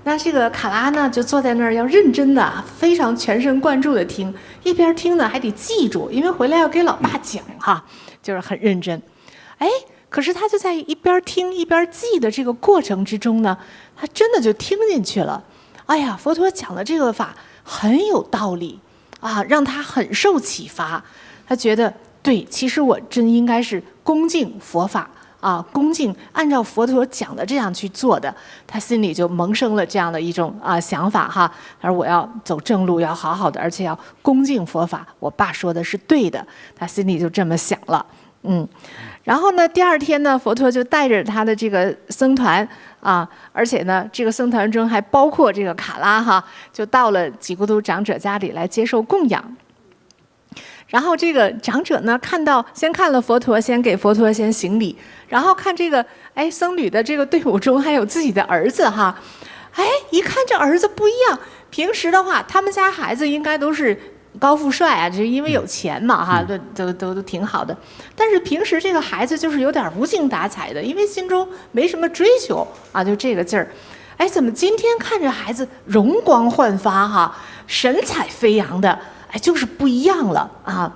那这个卡拉呢，就坐在那儿要认真的、非常全神贯注的听，一边听呢还得记住，因为回来要给老爸讲哈，就是很认真。可是他就在一边听一边记的这个过程之中呢，他真的就听进去了。哎呀，佛陀讲的这个法很有道理啊，让他很受启发。他觉得对，其实我真应该是恭敬佛法啊，恭敬按照佛陀讲的这样去做的。他心里就萌生了这样的一种想法哈，他说我要走正路，要好好的，而且要恭敬佛法。我爸说的是对的，他心里就这么想了。然后呢，第二天呢，佛陀就带着他的这个僧团啊，而且呢，这个僧团中还包括这个卡拉哈，就到了吉孤独长者家里来接受供养。然后这个长者呢，先看了佛陀，先给佛陀先行礼，然后看这个僧侣的这个队伍中还有自己的儿子哈，一看这儿子不一样，平时的话，他们家孩子应该都是高富帅啊，就是因为有钱嘛哈，都挺好的。但是平时这个孩子就是有点无精打采的，因为心中没什么追求啊，就这个劲儿。怎么今天看着孩子容光焕发哈，神采飞扬的，就是不一样了啊。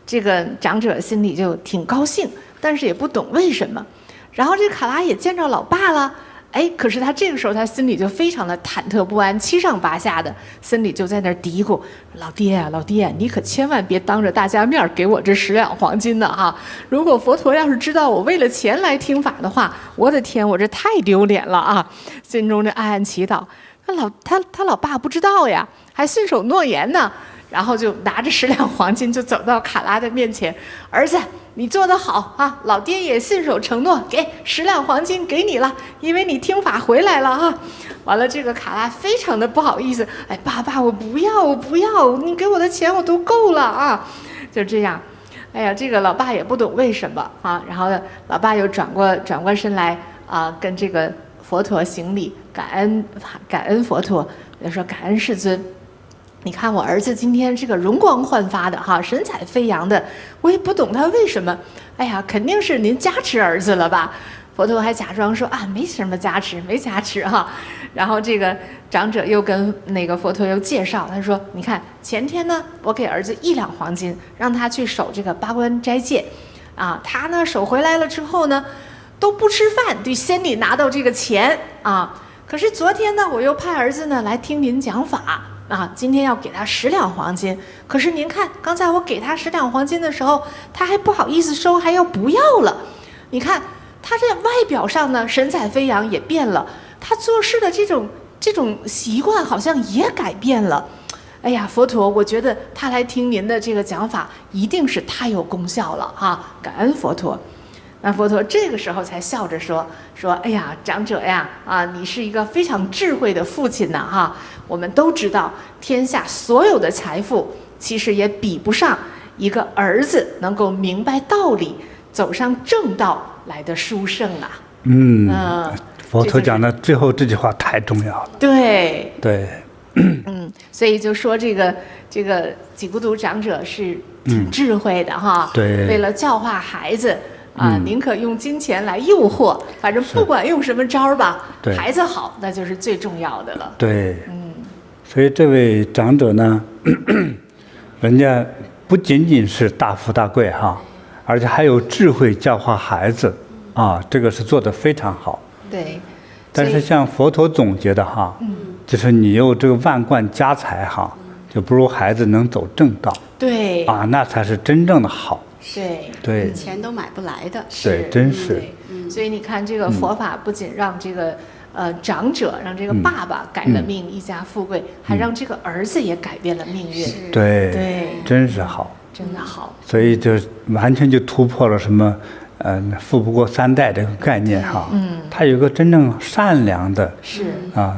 这个长者心里就挺高兴，但是也不懂为什么。然后这卡拉也见着老爸了。可是他这个时候他心里就非常的忐忑不安，七上八下的，心里就在那儿嘀咕：老爹啊，老爹，你可千万别当着大家面给我这10两黄金呢哈！如果佛陀要是知道我为了钱来听法的话，我的天，我这太丢脸了啊！心中这暗暗祈祷。他老爸不知道呀，还信守诺言呢。然后就拿着10两黄金就走到卡拉的面前，儿子，你做得好啊！老爹也信守承诺，给10两黄金给你了，因为你听法回来了啊！完了，这个卡拉非常的不好意思，爸，我不要，你给我的钱我都够了啊！就这样，这个老爸也不懂为什么啊，然后呢，老爸又转过身来啊，跟这个佛陀行礼，感恩佛陀，就说感恩世尊。你看我儿子今天这个容光焕发的哈，神采飞扬的，我也不懂他为什么。肯定是您加持儿子了吧？佛陀还假装说没什么加持，没加持哈。然后这个长者又跟那个佛陀又介绍，他说：你看前天呢，我给儿子1两黄金，让他去守这个8关斋戒，啊，他呢守回来了之后呢，都不吃饭，得先得拿到这个钱啊。可是昨天呢，我又派儿子呢来听您讲法。今天要给他10两黄金，可是您看，刚才我给他10两黄金的时候，他还不好意思收，还要不要了。你看他这外表上呢，神采飞扬也变了，他做事的这种习惯好像也改变了。佛陀，我觉得他来听您的这个讲法，一定是太有功效了哈，感恩佛陀。那佛陀这个时候才笑着说，长者呀，你是一个非常智慧的父亲呐哈。我们都知道，天下所有的财富，其实也比不上一个儿子能够明白道理、走上正道来的殊胜啊。佛陀讲的最后这句话太重要了。对。所以就说这个吉孤独长者是挺智慧的哈。对。为了教化孩子。宁可用金钱来诱惑，反正不管用什么招吧，孩子好那就是最重要的了。对，所以这位长者呢，人家不仅仅是大富大贵哈，而且还有智慧教化孩子啊，这个是做得非常好。对。但是像佛陀总结的哈，就是你有这个万贯家财哈，就不如孩子能走正道。对。那才是真正的好。对，钱都买不来的。对，真是。所以你看，这个佛法不仅让这个长者，让这个爸爸改了命，一家富贵，还让这个儿子也改变了命运。对，真是好，真的好。所以就完全就突破了什么富不过3代这个概念哈。他有个真正善良的，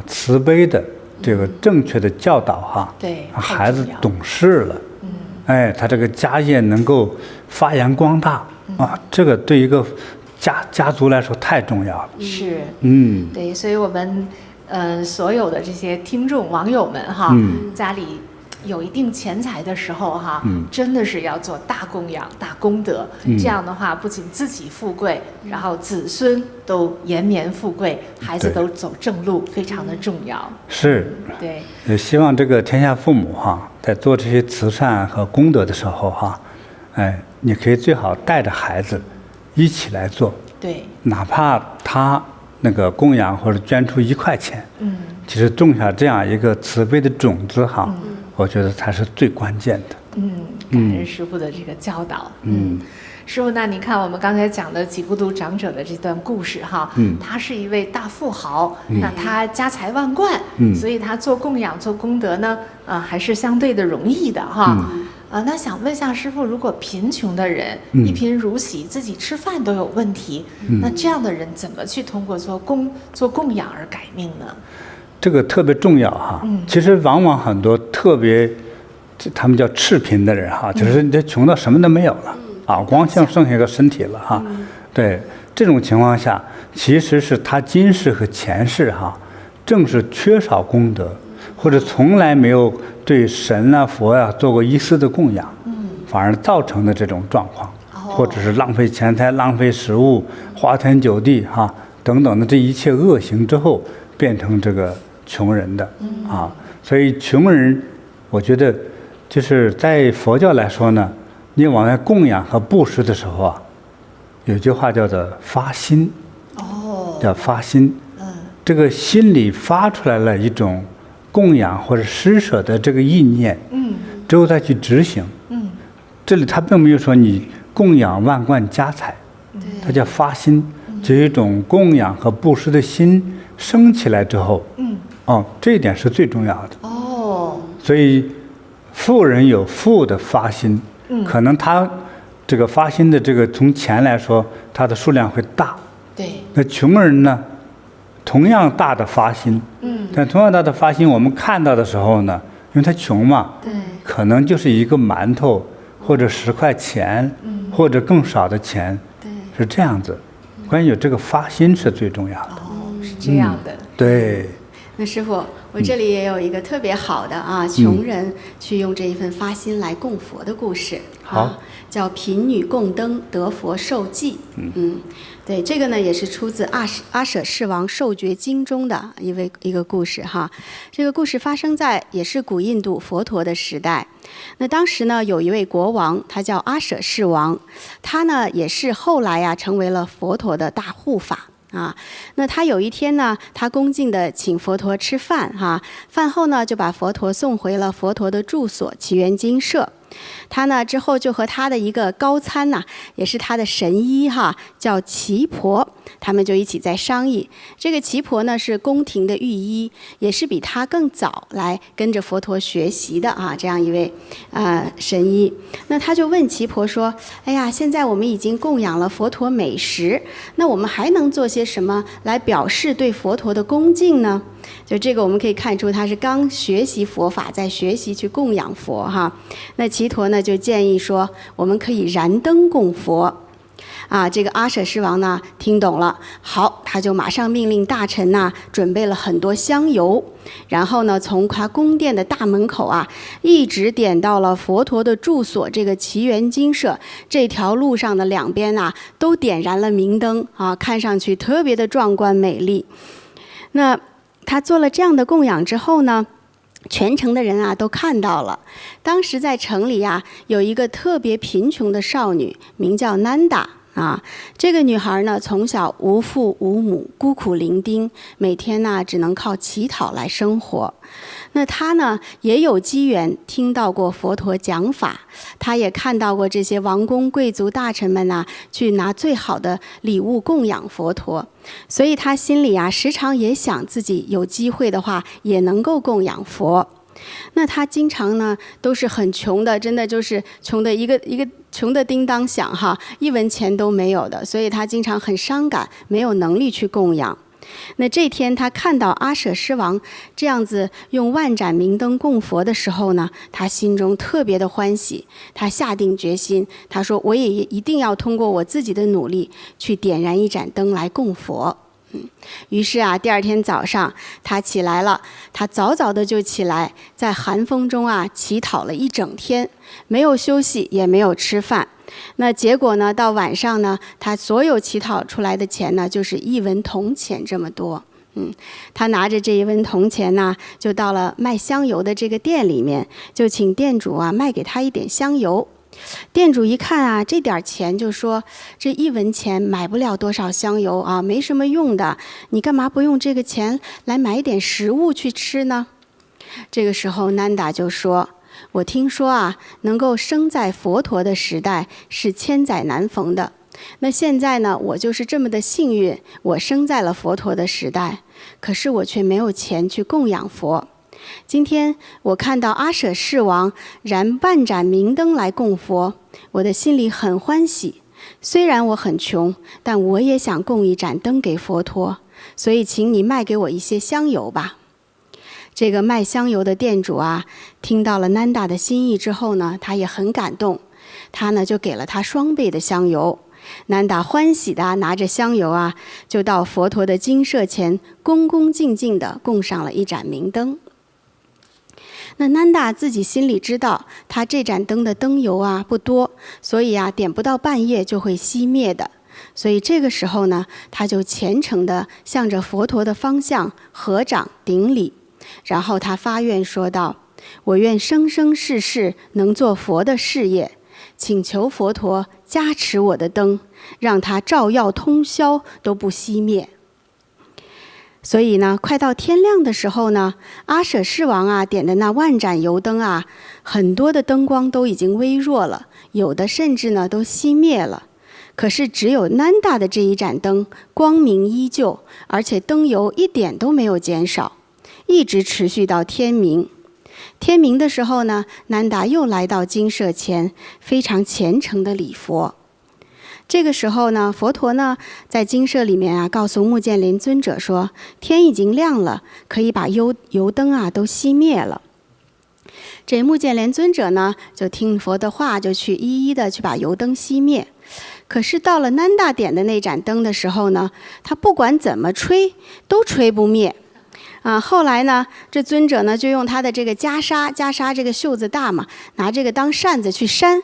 慈悲的这个正确的教导哈。对，孩子懂事了。哎，他这个家业能够发扬光大啊，这个对一个家族来说太重要了。是，对，所以我们所有的这些听众网友们哈，家里有一定钱财的时候哈，真的是要做大供养、大功德。这样的话，不仅自己富贵，然后子孙都延绵富贵，孩子都走正路，非常的重要。是，对。也希望这个天下父母哈，在做这些慈善和功德的时候哈，哎，你可以最好带着孩子一起来做。对。哪怕他那个供养或者捐出1块钱，其实种下这样一个慈悲的种子哈。我觉得才是最关键的。感恩师父的这个教导。师父，那你看我们刚才讲的济孤独长者的这段故事哈，他是一位大富豪，那他家财万贯，所以他做供养、做功德呢，还是相对的容易的哈。那想问一下师父，如果贫穷的人一贫如洗，自己吃饭都有问题，那这样的人怎么去通过做供养而改命呢？这个特别重要哈，其实往往很多特别，他们叫赤贫的人哈，就是你这穷到什么都没有了啊，光剩下一个身体了哈。对，这种情况下，其实是他今世和前世哈，正是缺少功德，或者从来没有对神啊佛啊做过一丝的供养，反而造成的这种状况，或者是浪费钱财、浪费食物、花天酒地哈等等的这一切恶行之后，变成这个穷人的啊，所以穷人，我觉得就是在佛教来说呢，你往外供养和布施的时候啊，有句话叫做发心，叫发心，这个心里发出来了一种供养或者施舍的这个意念，之后再去执行，这里他并没有说你供养万贯家财，它叫发心，就是一种供养和布施的心升起来之后，这一点是最重要的。所以富人有富的发心，可能他这个发心的这个从钱来说，他的数量会大。对。那穷人呢，同样大的发心，但同样大的发心，我们看到的时候呢，因为他穷嘛，可能就是一个馒头或者10块钱，或者更少的钱，是这样子。关于有这个发心是最重要的。是这样的。对。那师父，我这里也有一个特别好的穷人去用这一份发心来供佛的故事。好，叫贫女供灯得佛受记。对，这个呢也是出自阿舍世王受觉经中的一个故事哈。这个故事发生在也是古印度佛陀的时代。那当时呢有一位国王，他叫阿舍世王，他呢也是后来成为了佛陀的大护法。那他有一天呢，他恭敬地请佛陀吃饭饭后呢就把佛陀送回了佛陀的住所祇园精舍。他呢之后就和他的一个高参也是他的神医叫奇婆，他们就一起在商议。这个奇婆呢是宫廷的御医，也是比他更早来跟着佛陀学习的这样一位神医。那他就问奇婆说：“哎呀，现在我们已经供养了佛陀美食，那我们还能做些什么来表示对佛陀的恭敬呢？”就这个我们可以看出他是刚学习佛法，在学习去供养佛那奇陀呢就建议说，我们可以燃灯供佛。这个阿舍世王呢听懂了，好，他就马上命令大臣准备了很多香油，然后呢从他宫殿的大门口一直点到了佛陀的住所这个祇园精舍，这条路上的两边都点燃了明灯看上去特别的壮观美丽。那他做了这样的供养之后呢，全城的人都看到了。当时在城里有一个特别贫穷的少女，名叫南达这个女孩呢从小无父无母，孤苦伶仃，每天只能靠乞讨来生活。那她呢也有机缘听到过佛陀讲法，她也看到过这些王公贵族大臣们去拿最好的礼物供养佛陀，所以她心里时常也想自己有机会的话也能够供养佛。那她经常呢都是很穷的，真的就是穷的一个穷的叮当响1文钱都没有的，所以她经常很伤感，没有能力去供养。那这天他看到阿舍尸王这样子用万盏明灯供佛的时候呢，他心中特别的欢喜，他下定决心，他说我也一定要通过我自己的努力去点燃一盏灯来供佛。于是啊，第二天早上他起来了，他早早的就起来，在寒风中啊乞讨了一整天，没有休息，也没有吃饭。那结果呢，到晚上呢，他所有乞讨出来的钱呢，就是1文铜钱这么多。他拿着这1文铜钱呢，就到了卖香油的这个店里面，就请店主啊卖给他一点香油。店主一看啊，这点钱就说，这1文钱买不了多少香油啊，没什么用的，你干嘛不用这个钱来买点食物去吃呢？这个时候南达就说，我听说啊，能够生在佛陀的时代是千载难逢的。那现在呢，我就是这么的幸运，我生在了佛陀的时代，可是我却没有钱去供养佛。今天我看到阿舍尸王燃半盏明灯来供佛，我的心里很欢喜。虽然我很穷，但我也想供一盏灯给佛陀，所以请你卖给我一些香油吧。这个卖香油的店主啊，听到了南达的心意之后呢，他也很感动，他呢就给了他双倍的香油。南达欢喜的拿着香油啊，就到佛陀的精舍前恭恭敬敬地供上了一盏明灯。那南达自己心里知道，他这盏灯的灯油啊不多，所以啊点不到半夜就会熄灭的。所以这个时候呢，他就虔诚地向着佛陀的方向合掌顶礼，然后他发愿说道：我愿生生世世能做佛的事业，请求佛陀加持我的灯，让它照耀通宵都不熄灭。所以呢，快到天亮的时候呢，阿舍尸王啊点的那万盏油灯啊，很多的灯光都已经微弱了，有的甚至呢都熄灭了。可是只有南达的这一盏灯光明依旧，而且灯油一点都没有减少，一直持续到天明。天明的时候呢，南达又来到精舍前，非常虔诚的礼佛。这个时候呢，佛陀呢在精舍里面啊，告诉目犍连尊者说，天已经亮了，可以把油灯啊都熄灭了。这目犍连尊者呢，就听佛的话，就去一一的去把油灯熄灭。可是到了南达点的那盏灯的时候呢，他不管怎么吹，都吹不灭。后来呢，这尊者呢就用他的这个袈裟这个袖子大嘛，拿这个当扇子去扇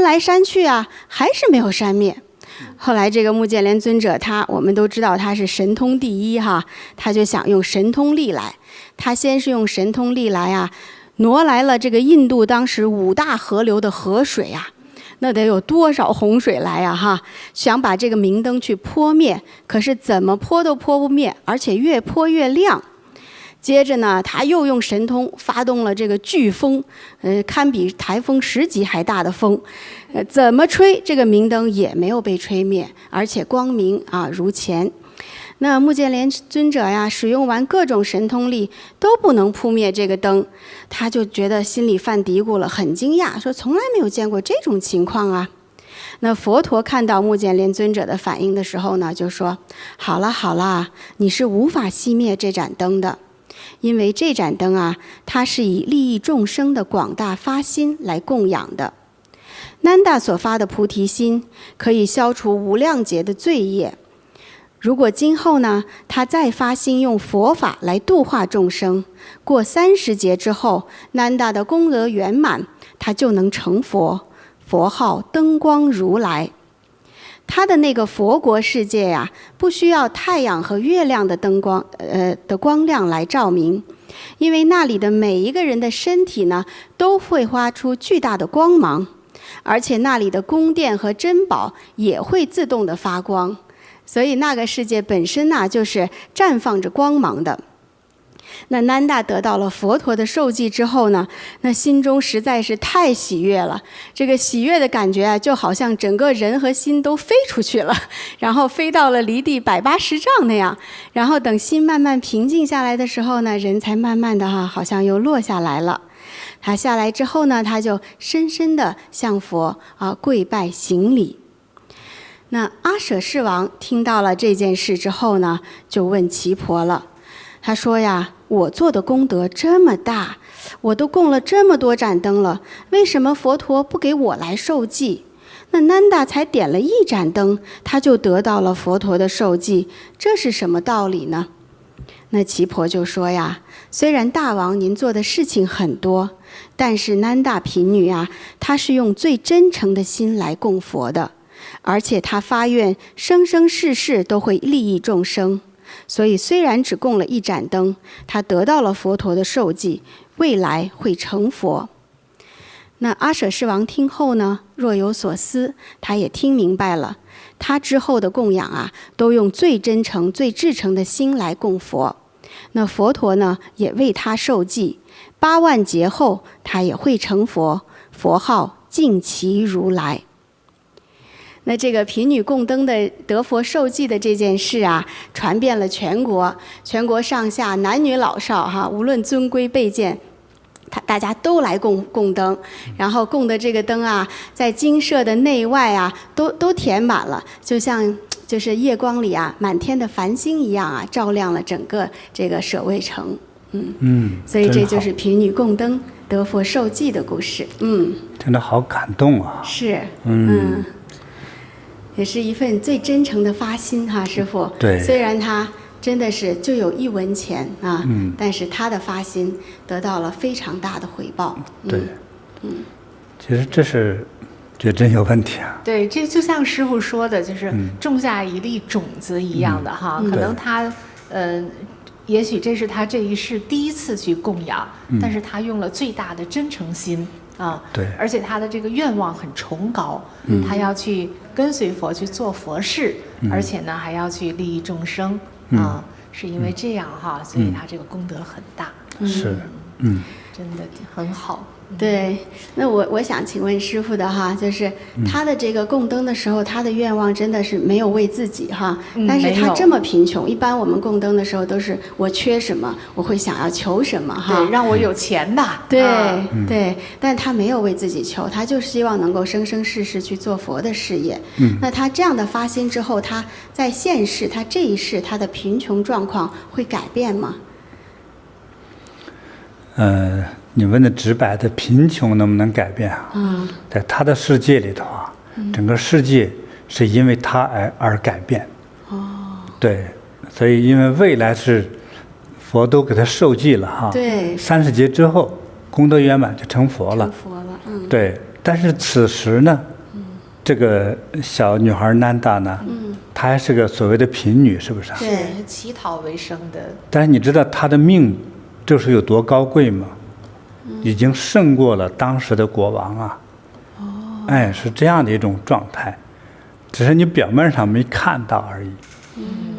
来扇去啊，还是没有扇灭。后来这个目犍连尊者我们都知道他是神通第一哈，他就想用神通力来。他先是用神通力来啊，挪来了这个印度当时5大河流的河水啊，那得有多少洪水来啊哈！想把这个明灯去泼灭，可是怎么泼都泼不灭，而且越泼越亮。接着呢，他又用神通发动了这个飓风，堪比台风10级还大的风，怎么吹这个明灯也没有被吹灭，而且光明啊如前。那目犍连尊者呀，使用完各种神通力都不能扑灭这个灯，他就觉得心里犯嘀咕了，很惊讶，说从来没有见过这种情况啊。那佛陀看到目犍连尊者的反应的时候呢，就说：好了，你是无法熄灭这盏灯的。因为这盏灯啊，它是以利益众生的广大发心来供养的。南达所发的菩提心可以消除无量劫的罪业。如果今后呢，他再发心用佛法来度化众生，过30劫之后，南达的功德圆满，他就能成佛，佛号灯光如来。他的那个佛国世界呀，不需要太阳和月亮的灯光的光亮来照明，因为那里的每一个人的身体呢，都会发出巨大的光芒，而且那里的宫殿和珍宝也会自动的发光，所以那个世界本身呢，就是绽放着光芒的。那南达得到了佛陀的受记之后呢，那心中实在是太喜悦了。这个喜悦的感觉啊，就好像整个人和心都飞出去了，然后飞到了离地180丈那样。然后等心慢慢平静下来的时候呢，人才慢慢的好像又落下来了。他下来之后呢，他就深深的向佛跪拜行礼。那阿舍世王听到了这件事之后呢，就问耆婆了。他说呀，我做的功德这么大，我都供了这么多盏灯了，为什么佛陀不给我来受记？那南达才点了1盏灯，他就得到了佛陀的受记，这是什么道理呢？那耆婆就说呀，虽然大王您做的事情很多，但是南达贫女啊，她是用最真诚的心来供佛的，而且她发愿生生世世都会利益众生，所以虽然只供了1盏灯，她得到了佛陀的受记，未来会成佛。那阿舍世王听后呢，若有所思，他也听明白了，他之后的供养啊，都用最真诚最至诚的心来供佛。那佛陀呢，也为他受记，8万劫后他也会成佛，佛号净其如来。那这个贫女供灯的得佛受记的这件事啊，传遍了全国，全国上下男女老少哈，无论尊贵卑贱，大家都来供灯，然后供的这个灯啊，在精舍的内外啊，都填满了，就像就是夜光里啊，满天的繁星一样啊，照亮了整个这个舍卫城。所以这就是贫女供灯得佛受记的故事。真的好感动啊！是，也是一份最真诚的发心哈，师父。对，虽然他真的是就有1文钱啊，但是他的发心得到了非常大的回报。对，其实这是这真有问题啊。对，这就像师父说的，就是种下一粒种子一样的哈，可能他也许这是他这一世第一次去供养，但是他用了最大的真诚心啊，对，而且他的这个愿望很崇高，他要去跟随佛去做佛事，而且呢还要去利益众生啊，是因为这样哈，所以他这个功德很大。是，真的很好。对，那我想请问师父的哈，就是他的这个供灯的时候，他的愿望真的是没有为自己哈，但是他这么贫穷，一般我们供灯的时候都是我缺什么，我会想要求什么哈，对，让我有钱吧。对，对，但他没有为自己求，他就希望能够生生世世去做佛的事业。那他这样的发心之后，他在现世，他这一世他的贫穷状况会改变吗？你问的直白的贫穷能不能改变啊？在他的世界里头啊，整个世界是因为他而改变。对，所以因为未来是佛都给他受记了哈。对，30劫之后功德圆满就成佛了。成佛了，对，但是此时呢，这个小女孩南达呢，她还是个所谓的贫女，是不是啊？对，乞讨为生的。但是你知道她的命这是有多高贵吗？已经胜过了当时的国王啊！哎，是这样的一种状态，只是你表面上没看到而已。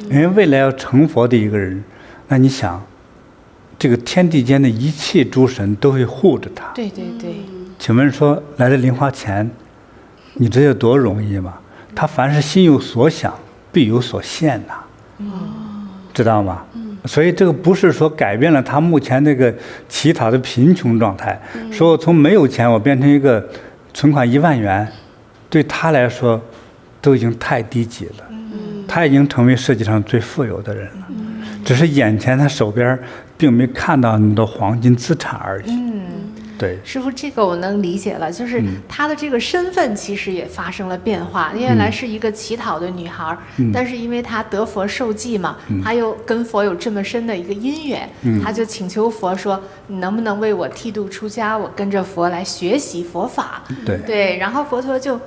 因为未来要成佛的一个人，那你想，这个天地间的一切诸神都会护着他。对对对。请问说来这零花钱，你知道有多容易吗？他凡是心有所想，必有所现呐。知道吗？所以这个不是说改变了他目前那个乞讨的贫穷状态，说我从没有钱我变成一个存款1万元，对他来说都已经太低级了。他已经成为世界上最富有的人了，只是眼前他手边并没看到那么多黄金资产而已。对，师父，这个我能理解了，就是她的这个身份其实也发生了变化。原来是一个乞讨的女孩，但是因为她得佛受记嘛，她又跟佛有这么深的一个因缘，她就请求佛说：“你能不能为我剃度出家？我跟着佛来学习佛法。”对，然后佛陀就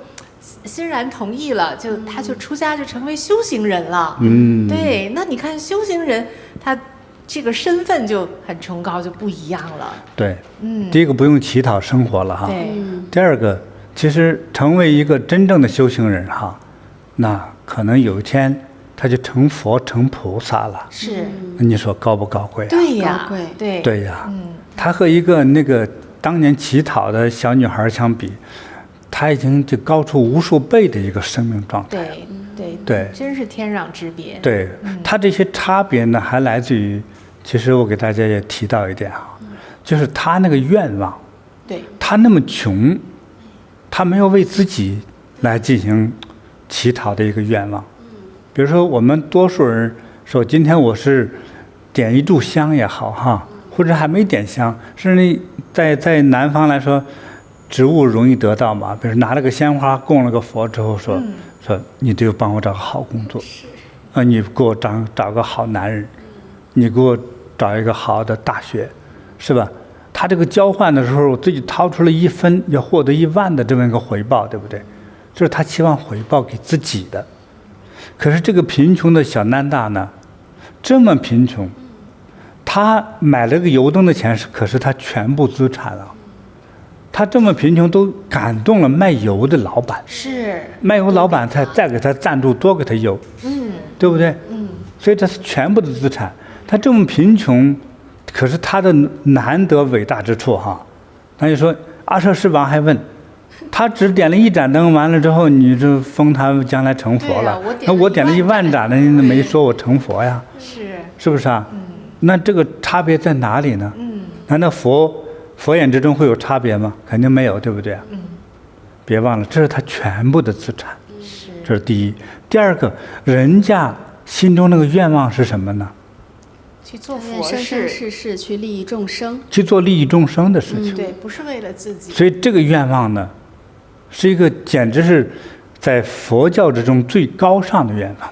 欣然同意了，他就出家，就成为修行人了。对，那你看修行人他这个身份就很崇高，就不一样了。对，第一个不用乞讨生活了哈。对，第二个，其实成为一个真正的修行人哈，那可能有一天他就成佛成菩萨了。是，那你说高不高贵啊？对呀，高贵，对对呀。他和一个那个当年乞讨的小女孩相比，他已经就高出无数倍的一个生命状态。对，真是天壤之别。对，他这些差别呢，还来自于，其实我给大家也提到一点啊，就是他那个愿望，对，他那么穷，他没有为自己来进行乞讨的一个愿望。比如说我们多数人说，今天我是点一炷香也好哈，或者还没点香，甚至在南方来说，职务容易得到嘛。比如拿了个鲜花供了个佛之后说，你得帮我找个好工作，你给我找个好男人，你给我找一个好的大学，是吧？他这个交换的时候，自己掏出了1分，要获得1万的这么一个回报，对不对？这是他期望回报给自己的。可是这个贫穷的小南达呢，这么贫穷，他买了个油灯的钱可是他全部资产了。他这么贫穷都感动了卖油的老板，是卖油老板才再给他赞助，多给他油，对不对？所以这是全部的资产。他这么贫穷，可是他的难得伟大之处哈。那就说阿舍世王还问，他只点了1盏灯，完了之后你就封他将来成佛了。那我点了1万盏的，你没说我成佛呀？是不是啊？那这个差别在哪里呢？难道佛眼之中会有差别吗？肯定没有，对不对？别忘了，这是他全部的资产。这是第一。第二个，人家心中那个愿望是什么呢？去做佛事，生生世世去利益众生，去做利益众生的事情。对，不是为了自己。所以这个愿望呢，是一个简直是在佛教之中最高尚的愿望。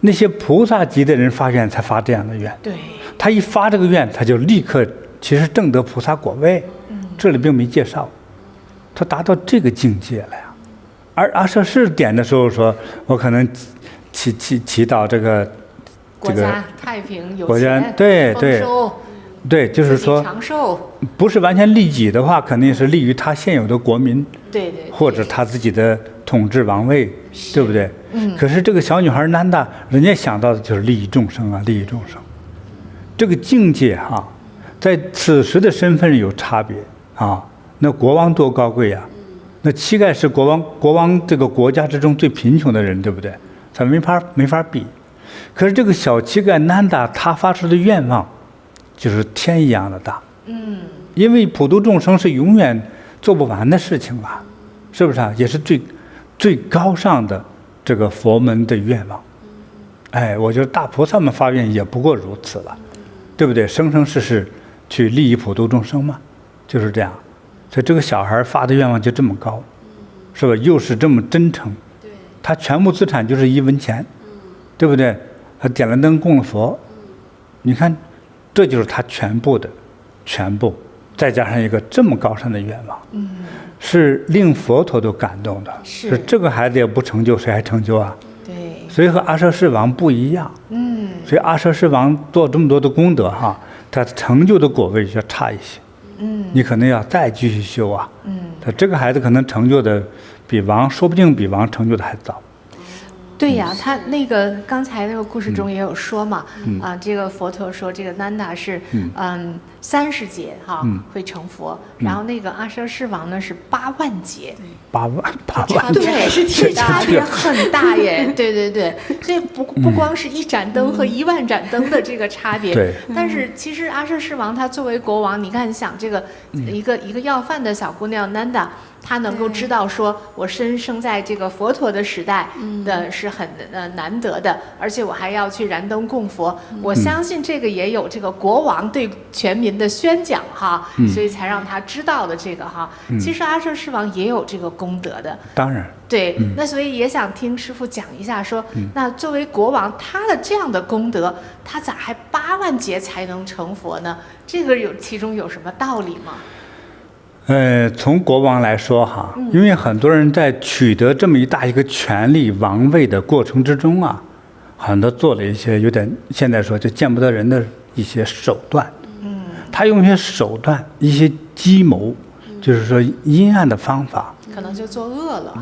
那些菩萨级的人发愿才发这样的愿。对。他一发这个愿，他就立刻其实证得菩萨果位。这里并没介绍，他达到这个境界了呀。而阿舍世点的时候说，我可能祈祷这个国家太平有钱，国家对，就是说长寿，不是完全利己的话，肯定是利于他现有的国民，对，或者他自己的统治王位，对不对？可是这个小女孩南达，人家想到的就是利益众生啊，利益众生。这个境界哈，在此时的身份有差别啊。那国王多高贵呀！那乞丐是国王这个国家之中最贫穷的人，对不对？他没法比。可是这个小乞丐南达，他发出的愿望就是天一样的大。因为普度众生是永远做不完的事情吧，是不是啊？也是最高尚的这个佛门的愿望。我觉得大菩萨们发愿也不过如此了，对不对？生生世世去利益普度众生嘛，就是这样。所以这个小孩发的愿望就这么高，是吧？又是这么真诚，他全部资产就是1文钱，对不对？他点了灯供了佛，你看，这就是他全部，再加上一个这么高尚的愿望，是令佛陀都感动的。是这个孩子也不成就，谁还成就啊？对，所以和阿舍世王不一样。所以阿舍世王做这么多的功德哈，他成就的果位要差一些。你可能要再继续修啊。他这个孩子可能成就的比王，说不定比王成就的还早。对呀，他那个刚才那个故事中也有说嘛，这个佛陀说这个南达是30劫哈会成佛，然后那个阿舍世王呢是8万劫，8万，对，是差别很大耶，对，所以不光是1盏灯和1万盏灯的这个差别，对，但是其实阿舍世王他作为国王，你看想这个一个要饭的小姑娘南达。他能够知道说，我生在这个佛陀的时代的是很难得的，而且我还要去燃灯供佛。我相信这个也有这个国王对全民的宣讲哈，所以才让他知道的这个哈。其实阿舍世王也有这个功德的，当然。对，那所以也想听师父讲一下说，那作为国王，他的这样的功德，他咋还8万劫才能成佛呢？这个其中有什么道理吗？从国王来说哈，因为很多人在取得这么一个权力王位的过程之中啊，很多做了一些有点现在说就见不得人的一些手段。他用一些手段、一些计谋，就是说阴暗的方法，可能就作恶了。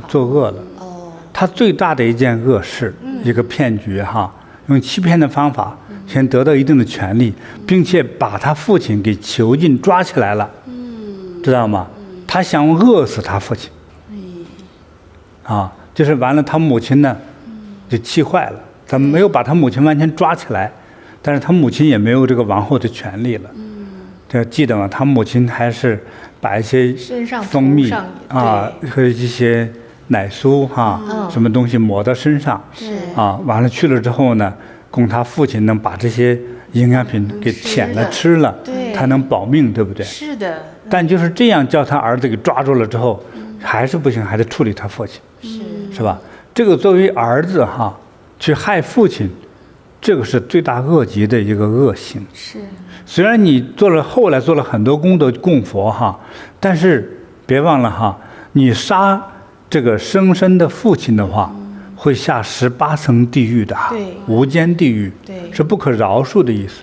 他最大的一件恶事，一个骗局哈，用欺骗的方法先得到一定的权利，并且把他父亲给囚禁抓起来了。知道吗？他想饿死他父亲，就是完了，他母亲呢就气坏了，他没有把他母亲完全抓起来，但是他母亲也没有这个王后的权利了。这记得吗？他母亲还是把一些蜂蜜和一些奶酥哈，什么东西抹到身上，完了去了之后呢，供他父亲能把这些营养品给舔了吃了，他能保命，对不对？是的。但就是这样叫他儿子给抓住了之后，还是不行，还得处理他父亲，是吧？这个作为儿子哈，去害父亲，这个是罪大恶极的一个恶行。是。虽然你后来做了很多功德供佛哈，但是别忘了哈，你杀这个生身的父亲的话，会下18层地狱的，无间地狱，是不可饶恕的意思。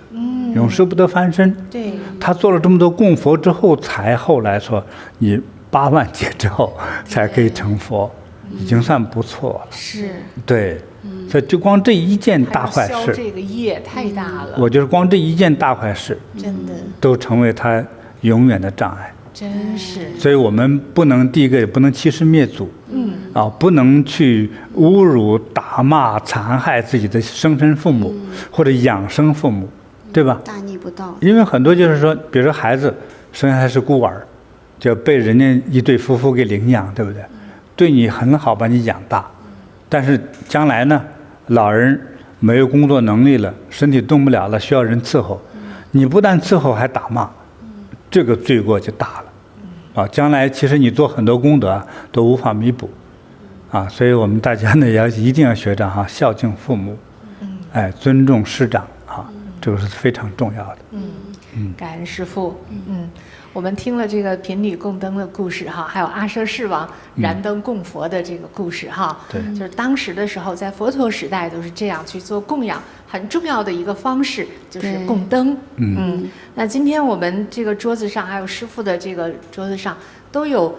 永世不得翻身。对，他做了这么多供佛之后，才后来说你8万劫之后才可以成佛，已经算不错了。是，对，所以就光这一件大坏事，消这个业太大了。我觉得光这一件大坏事，真的都成为他永远的障碍。真是。所以我们不能第一个也不能欺师灭祖，不能去侮辱、打骂、残害自己的生身父母，或者养生父母。对吧？大逆不道。因为很多就是说，比如说孩子生下来是孤儿，就被人家一对夫妇给领养，对不对？对你很好，把你养大，但是将来呢，老人没有工作能力了，身体动不了了，需要人伺候，你不但伺候还打骂，这个罪过就大了。将来其实你做很多功德都无法弥补，所以我们大家呢一定要学着孝敬父母，尊重师长。这个是非常重要的。感恩师父。我们听了这个贫女供灯的故事哈，还有阿阇世王燃灯供佛的这个故事哈，就是当时的时候，在佛陀时代都是这样去做供养，很重要的一个方式就是供灯。那今天我们这个桌子上，还有师父的这个桌子上都有。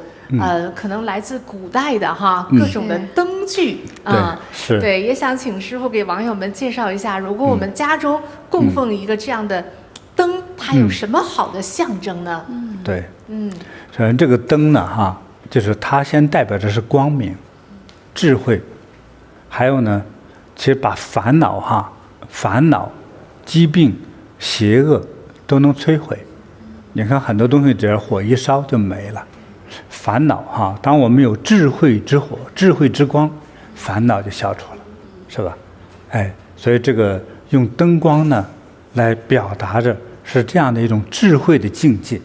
可能来自古代的各种的灯具对，也想请师父给网友们介绍一下，如果我们家中供奉一个这样的灯，它有什么好的象征呢？对，首先这个灯呢就是它先代表的是光明、智慧，还有呢，其实把烦恼、疾病、邪恶都能摧毁。你看很多东西只要火一烧就没了。烦恼当我们有智慧之火、智慧之光，烦恼就消除了，是吧？所以这个用灯光呢，来表达着是这样的一种智慧的境界，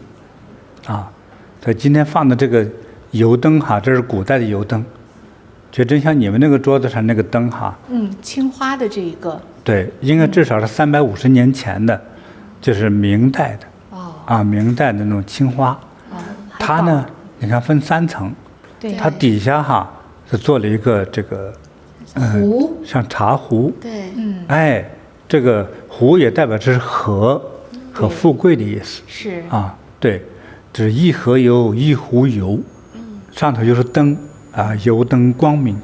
所以今天放的这个油灯这是古代的油灯，就真像你们那个桌子上那个灯青花的这一个，对，应该至少是350年前的，就是明代的，明代的那种青花，它呢。你看分3层，它底下是做了一个这个壶，像茶壶，对，这个壶也代表这是和富贵的意思，是对，这是一盒油一壶油，上头就是灯油灯光明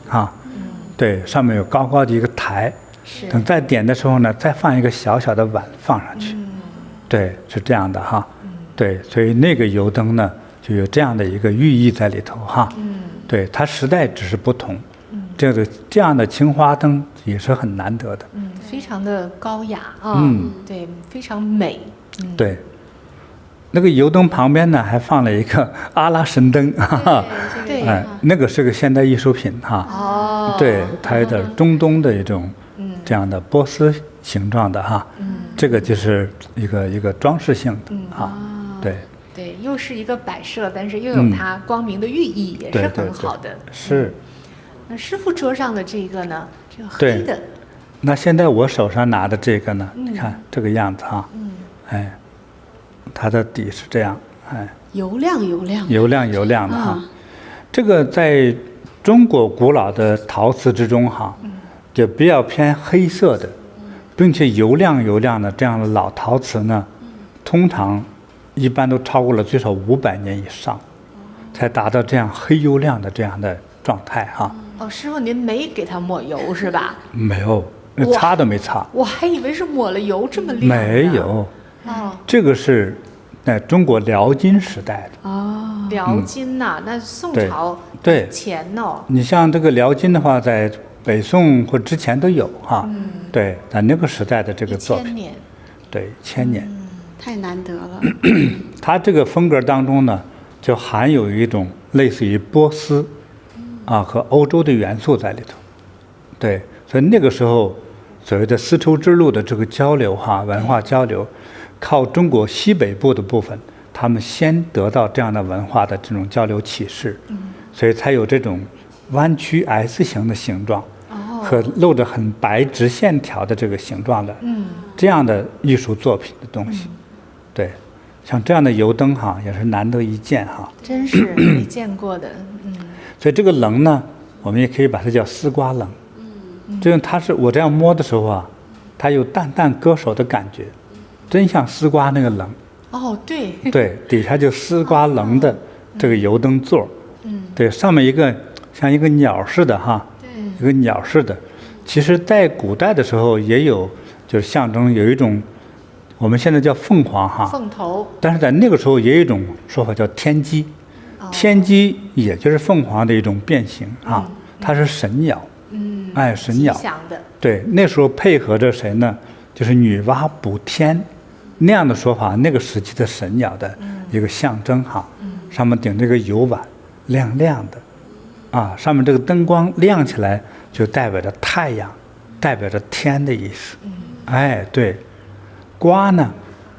对，上面有高高的一个台，等再点的时候呢，再放一个小小的碗放上去，对，是这样的对，所以那个油灯呢。就有这样的一个寓意在里头对，它时代只是不同，这样的青花灯也是很难得的，非常的高雅对，非常美，对。那个油灯旁边呢，还放了一个阿拉神灯对，那个是个现代艺术品对，它有点中东的一种这样的波斯形状的这个就是一个装饰性的对。对，又是一个摆设，但是又有它光明的寓意，也是很好的。是。那师父桌上的这个呢，这个黑的。那现在我手上拿的这个呢，你看这个样子它的底是这样，油亮的这个在中国古老的陶瓷之中就比较偏黑色的，并且油亮的这样的老陶瓷呢，通常。一般都超过了最少500年以上，才达到这样黑油亮的这样的状态师父您没给它抹油是吧？没有，擦都没擦。我还以为是抹了油这么亮。没有。这个是在中国辽金时代的。辽金那宋朝前你像这个辽金的话，在北宋或之前都有对，在那个时代的这个作品。1000年。对，1000年。太难得了。它这个风格当中呢，就含有一种类似于波斯和欧洲的元素在里头。对，所以那个时候所谓的丝绸之路的这个交流文化交流，靠中国西北部的部分，他们先得到这样的文化的这种交流启示，所以才有这种弯曲 S 型的形状，和露着很白直线条的这个形状的，这样的艺术作品的东西。对，像这样的油灯也是难得一见真是没见过的。所以这个棱呢，我们也可以把它叫丝瓜棱。这样我这样摸的时候它有淡淡割手的感觉，真像丝瓜那个棱。对。对，底下就丝瓜棱的这个油灯座。对，上面一个像一个鸟似的一个鸟似的。其实在古代的时候也有，就是象征有一种我们现在叫凤凰凤头，但是在那个时候也有一种说法叫天鸡。天鸡也就是凤凰的一种变形它是神鸟。神鸟。对，那时候配合着谁呢？就是女娲补天那样的说法，那个时期的神鸟的一个象征上面顶这个油碗，亮亮的上面这个灯光亮起来，就代表着太阳，代表着天的意思。对，瓜呢，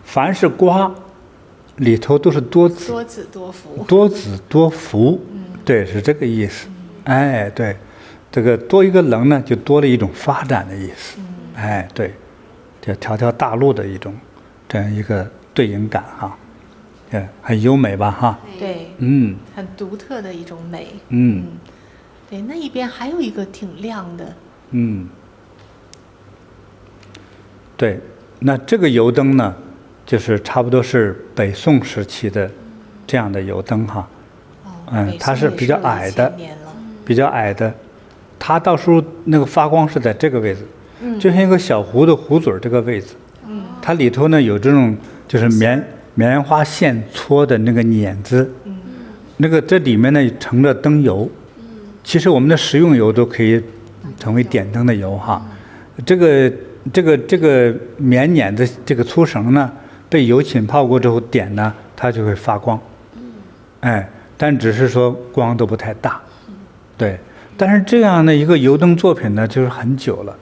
凡是瓜里头都是多子，多子多福，多子多福。对，是这个意思。对。这个多一个棱呢，就多了一种发展的意思。对，这条条大路的一种这样一个对应感很优美吧对，很独特的一种美。对，那一边还有一个挺亮的。对，那这个油灯呢，就是差不多是北宋时期的这样的油灯它是比较矮的，它到时候那个发光是在这个位置，就像一个小壶的壶嘴这个位置。它里头呢有这种就是棉花线搓的那个捻子，那个这里面呢盛着灯油。其实我们的食用油都可以成为点灯的油这个棉捻子这个粗绳呢，被油浸泡过之后点呢，它就会发光。但只是说光都不太大。对。但是这样的一个油灯作品呢，就是很久了，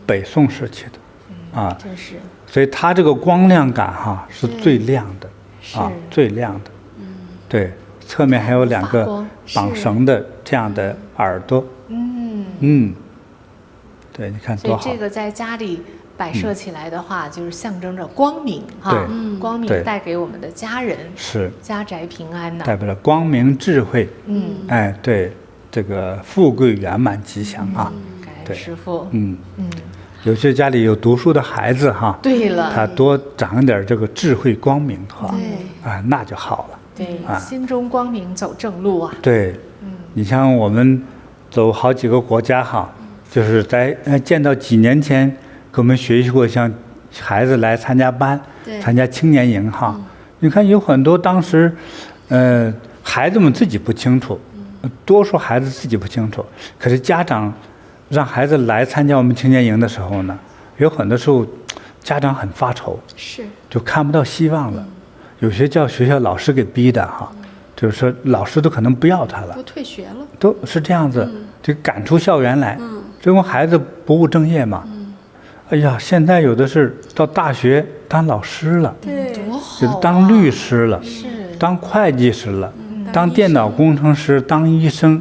北宋时期的，真是。所以它这个光亮感是最亮的，最亮的。对，侧面还有两个绑绳的这样的耳朵。对，你看多好。所以这个在家里摆设起来的话，就是象征着光明光明带给我们的家人是家宅平安代表了光明智慧。对。这个富贵圆满吉祥感恩师父。有些家里有读书的孩子对了，他多长点这个智慧光明的话，那就好了。对，心中光明走正路对，你像我们走好几个国家就是在见到几年前给我们学习过，像孩子来参加班，参加青年营你看有很多当时孩子们自己不清楚。多数孩子自己不清楚，可是家长让孩子来参加我们青年营的时候呢，有很多时候家长很发愁，就看不到希望了。有些叫学校老师给逼的就是说老师都可能不要他了，都退学了，都是这样子，就赶出校园来。这种孩子不务正业嘛。哎呀，现在有的是到大学当老师了，多好，有的当律师了，当会计师了。当电脑工程师，当医生，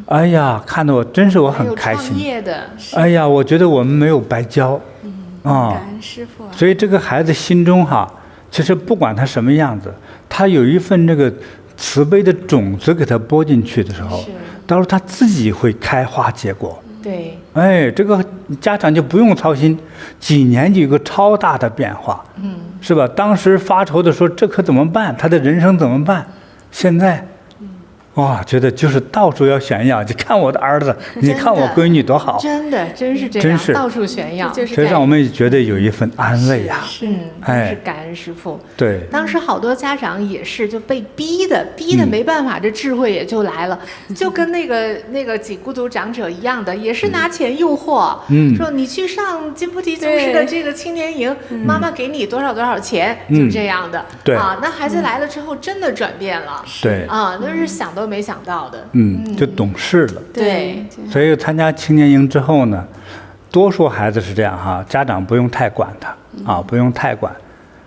哎呀，看得我真是我很开心。创业的，哎呀，我觉得我们没有白教，感恩师父。所以这个孩子心中其实不管他什么样子，他有一份这个慈悲的种子给他播进去的时候，到时候他自己会开花结果。对，这个家长就不用操心，几年就有个超大的变化，是吧？当时发愁的说这可怎么办？他的人生怎么办？现在。觉得就是到处要炫耀，你看我的儿子，你看我闺女多好，真是这样，真是到处炫耀，所以让我们觉得有一份安慰呀。真是感恩师父。对，当时好多家长也是就被逼的没办法，这智慧也就来了，就跟那个几孤独长者一样的，也是拿钱诱惑，说你去上金菩提宗师的这个青年营，妈妈给你多少钱，就这样的。对那孩子来了之后真的转变了。对那是想到都没想到的。就懂事了。对，所以参加青年营之后呢，多数孩子是这样哈，家长不用太管他啊，不用太管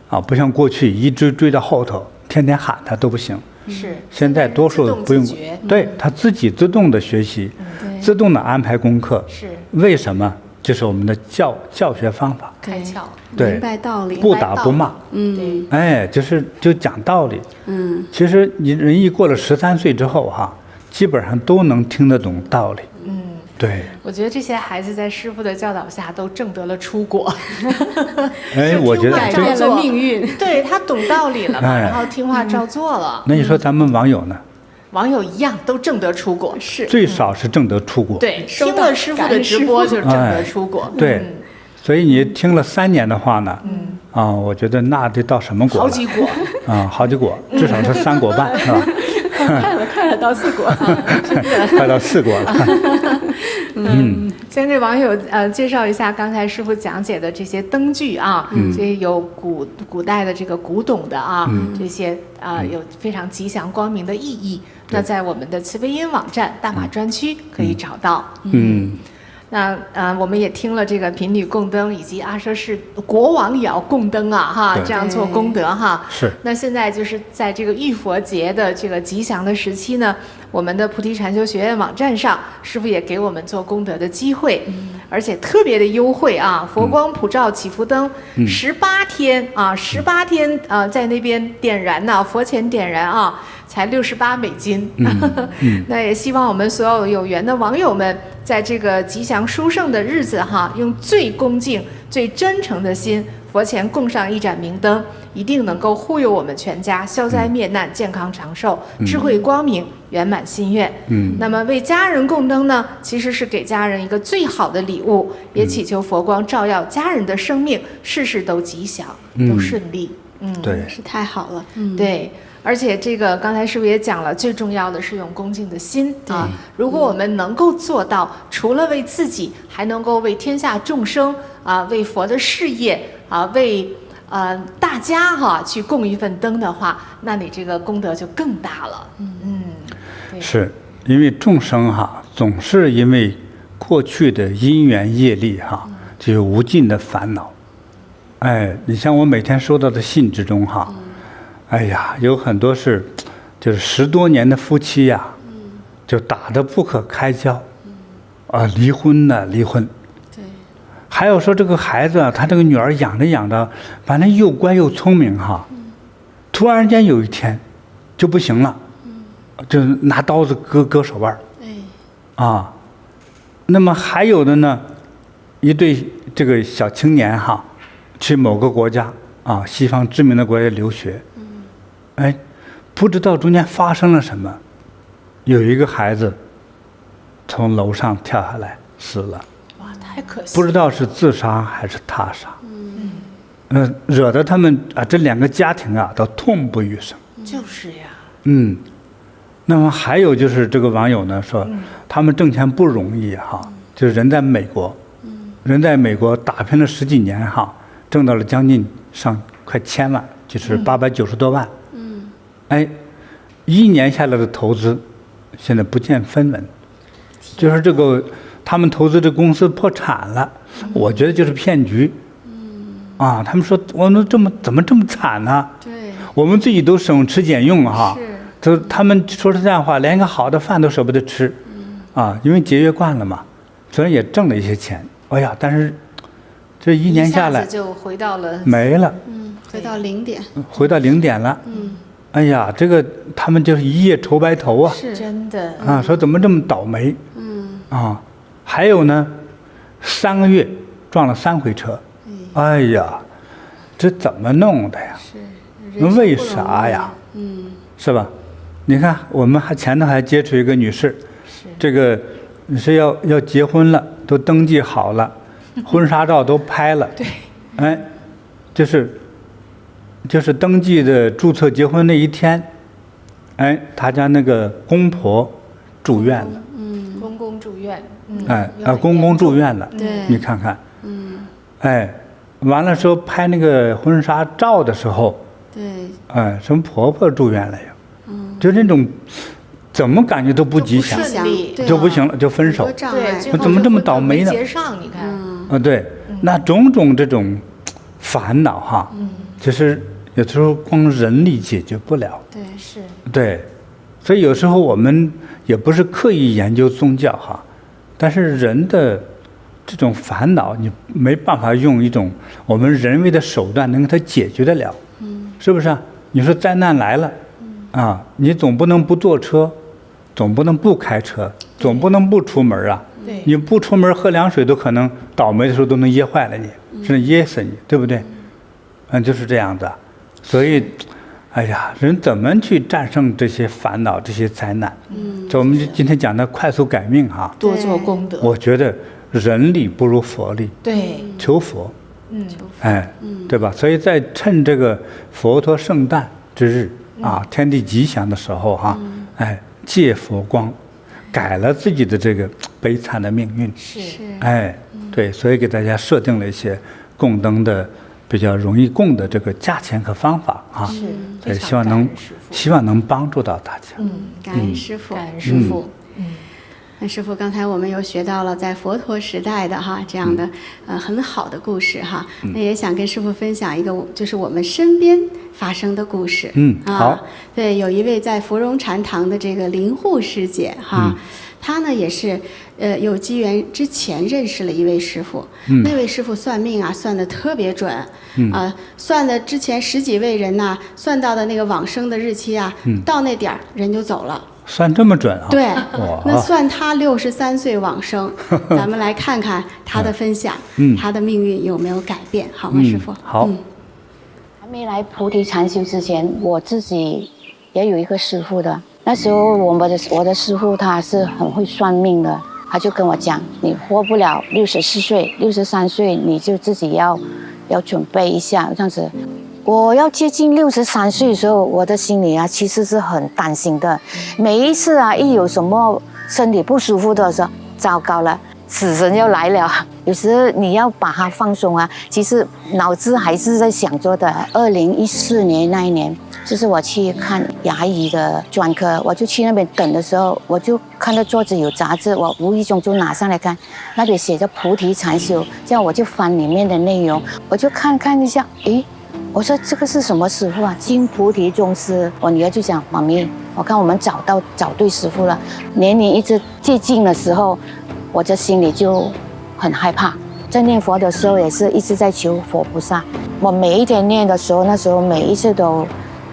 啊，不像过去一直追到后头，天天喊他都不行。是，现在多数不用，对他自己自动的学习，自动的安排功课。是，为什么？就是我们的教学方法，开窍，对，明白道理，不打不骂，对，哎，就讲道理，其实你人一过了13岁之后哈，基本上都能听得懂道理，对。我觉得这些孩子在师父的教导下都挣得了出国，哎，我觉得改变了命运，对他懂道理了嘛，然后听话照做了。那你说咱们网友呢？网友一样都挣得出国，是最少是挣得出国。对，听了师父的直播就挣得出国。对，所以你听了3年的话呢，我觉得那得到什么国？好几国啊，好几国，至少是3国半，是吧？看了到4国，快到4国了。先给网友介绍一下刚才师父讲解的这些灯具啊，这些有古代的这个古董的啊，这些有非常吉祥光明的意义。那在我们的慈悲音网站大马专区可以找到。那我们也听了这个贫女供灯，以及阿舍市国王也要供灯啊，哈，这样做功德哈。是。那现在就是在这个浴佛节的这个吉祥的时期呢，我们的菩提禅修学院网站上，师父也给我们做功德的机会，而且特别的优惠啊！佛光普照祈福灯，18天啊，18天在那边点燃呐，佛前点燃啊。才68美金，那也希望我们所有有缘的网友们，在这个吉祥殊胜的日子哈，用最恭敬、最真诚的心，佛前供上一盏明灯，一定能够护佑我们全家消灾灭难、健康长寿、智慧光明、圆满心愿。那么为家人供灯呢，其实是给家人一个最好的礼物，也祈求佛光照耀家人的生命，事事都吉祥，都顺利。对，是太好了。对。而且这个刚才师父也讲了，最重要的是用恭敬的心啊。如果我们能够做到，除了为自己，还能够为天下众生啊，为佛的事业啊，为大家哈去供一份灯的话，那你这个功德就更大了。对，是因为众生哈总是因为过去的因缘业力哈，就有无尽的烦恼。哎，你像我每天收到的信之中哈。哎呀，有很多就是10多年的夫妻呀，就打得不可开交，离婚呢，离婚。对。还有说这个孩子啊，他这个女儿养着养着，反正又乖又聪明哈，突然间有一天就不行了，就拿刀子割手腕。啊，那么还有的呢，一对这个小青年哈，去某个国家啊，西方知名的国家留学。哎，不知道中间发生了什么，有一个孩子从楼上跳下来死了。哇，太可惜了！不知道是自杀还是他杀。惹得他们这2个家庭啊都痛不欲生。就是呀。那么还有就是这个网友呢说，他们挣钱不容易哈，就是人在美国，人在美国打拼了10几年哈，挣到了将近快1000万，就是890多万。哎，1年下来的投资，现在不见分文，就是这个他们投资这公司破产了，我觉得就是骗局。他们说我们怎么这么惨呢？对，我们自己都省吃俭用哈，他们说实在话，连个好的饭都舍不得吃，因为节约惯了嘛，虽然也挣了一些钱，哎呀，但是这1年下来就回到了没了，回到0点，回到0点了。哎呀，这个他们就是一夜愁白头啊！是真的说怎么这么倒霉？还有呢，3个月撞了3回车。哎呀，这怎么弄的呀？那为啥呀？是吧？你看，我们前头还接触一个女士，这个是要结婚了，都登记好了，婚纱照都拍了。对。哎，就是登记的注册结婚那一天，哎，他家那个公婆住院了。公公住院。公公住院了。对。你看看。哎，完了时候拍那个婚纱照的时候。对。什么婆婆住院了呀？就那种怎么感觉都不吉祥，就不行了，就分手。对，怎么这么倒霉呢？结上，你看。对，那种种这种烦恼哈，其实有时候光人力解决不了。对，是。对，所以有时候我们也不是刻意研究宗教哈，但是人的这种烦恼，你没办法用一种我们人为的手段能给它解决得了。是不是啊？你说灾难来了，你总不能不坐车，总不能不开车，总不能不出门啊。你不出门喝凉水都可能倒霉的时候都能噎坏了你，甚至噎死你，对不对？就是这样的。所以，哎呀，人怎么去战胜这些烦恼、这些灾难？就我们今天讲的快速改命哈，多做功德。我觉得人力不如佛力，对，求佛。对吧？所以在趁这个佛陀圣诞之日天地吉祥的时候哈，借佛光，改了自己的这个悲惨的命运。是。对，所以给大家设定了一些供灯的比较容易供的这个价钱和方法啊。是。希望能帮助到大家。感恩师父，感恩师父。那师父，刚才我们又学到了在佛陀时代的这样的很好的故事哈。那也想跟师父分享一个，就是我们身边发生的故事。好。对，有一位在芙蓉禅堂的这个灵护师姐哈，她呢也是有机缘之前认识了一位师父，那位师父算命算得特别准，算的之前10几位人呐，算到的那个往生的日期到那点儿人就走了。算这么准啊？对，那算他63岁往生，咱们来看看他的分享，他的命运有没有改变，好吗，师父？好。还没来菩提禅修之前，我自己也有一个师父的。那时候我的师父他是很会算命的，他就跟我讲，你活不了64岁、63岁，你就自己要准备一下这样子。我要接近63岁的时候，我的心里其实是很担心的。每一次一有什么身体不舒服的时候，糟糕了，死神要来了。有时你要把它放松其实脑子还是在想着的。2014年那一年，就是我去看牙医的专科，我就去那边等的时候，我就看到桌子有杂志，我无意中就拿上来看，那边写着菩提禅修，这样我就翻里面的内容，我就看一下，我说这个是什么师父金菩提宗师。我女儿就讲，妈咪，我看我们找对师父了。年龄一直接近的时候，我这心里就很害怕。在念佛的时候也是一直在求佛菩萨。我每一天念的时候，那时候每一次都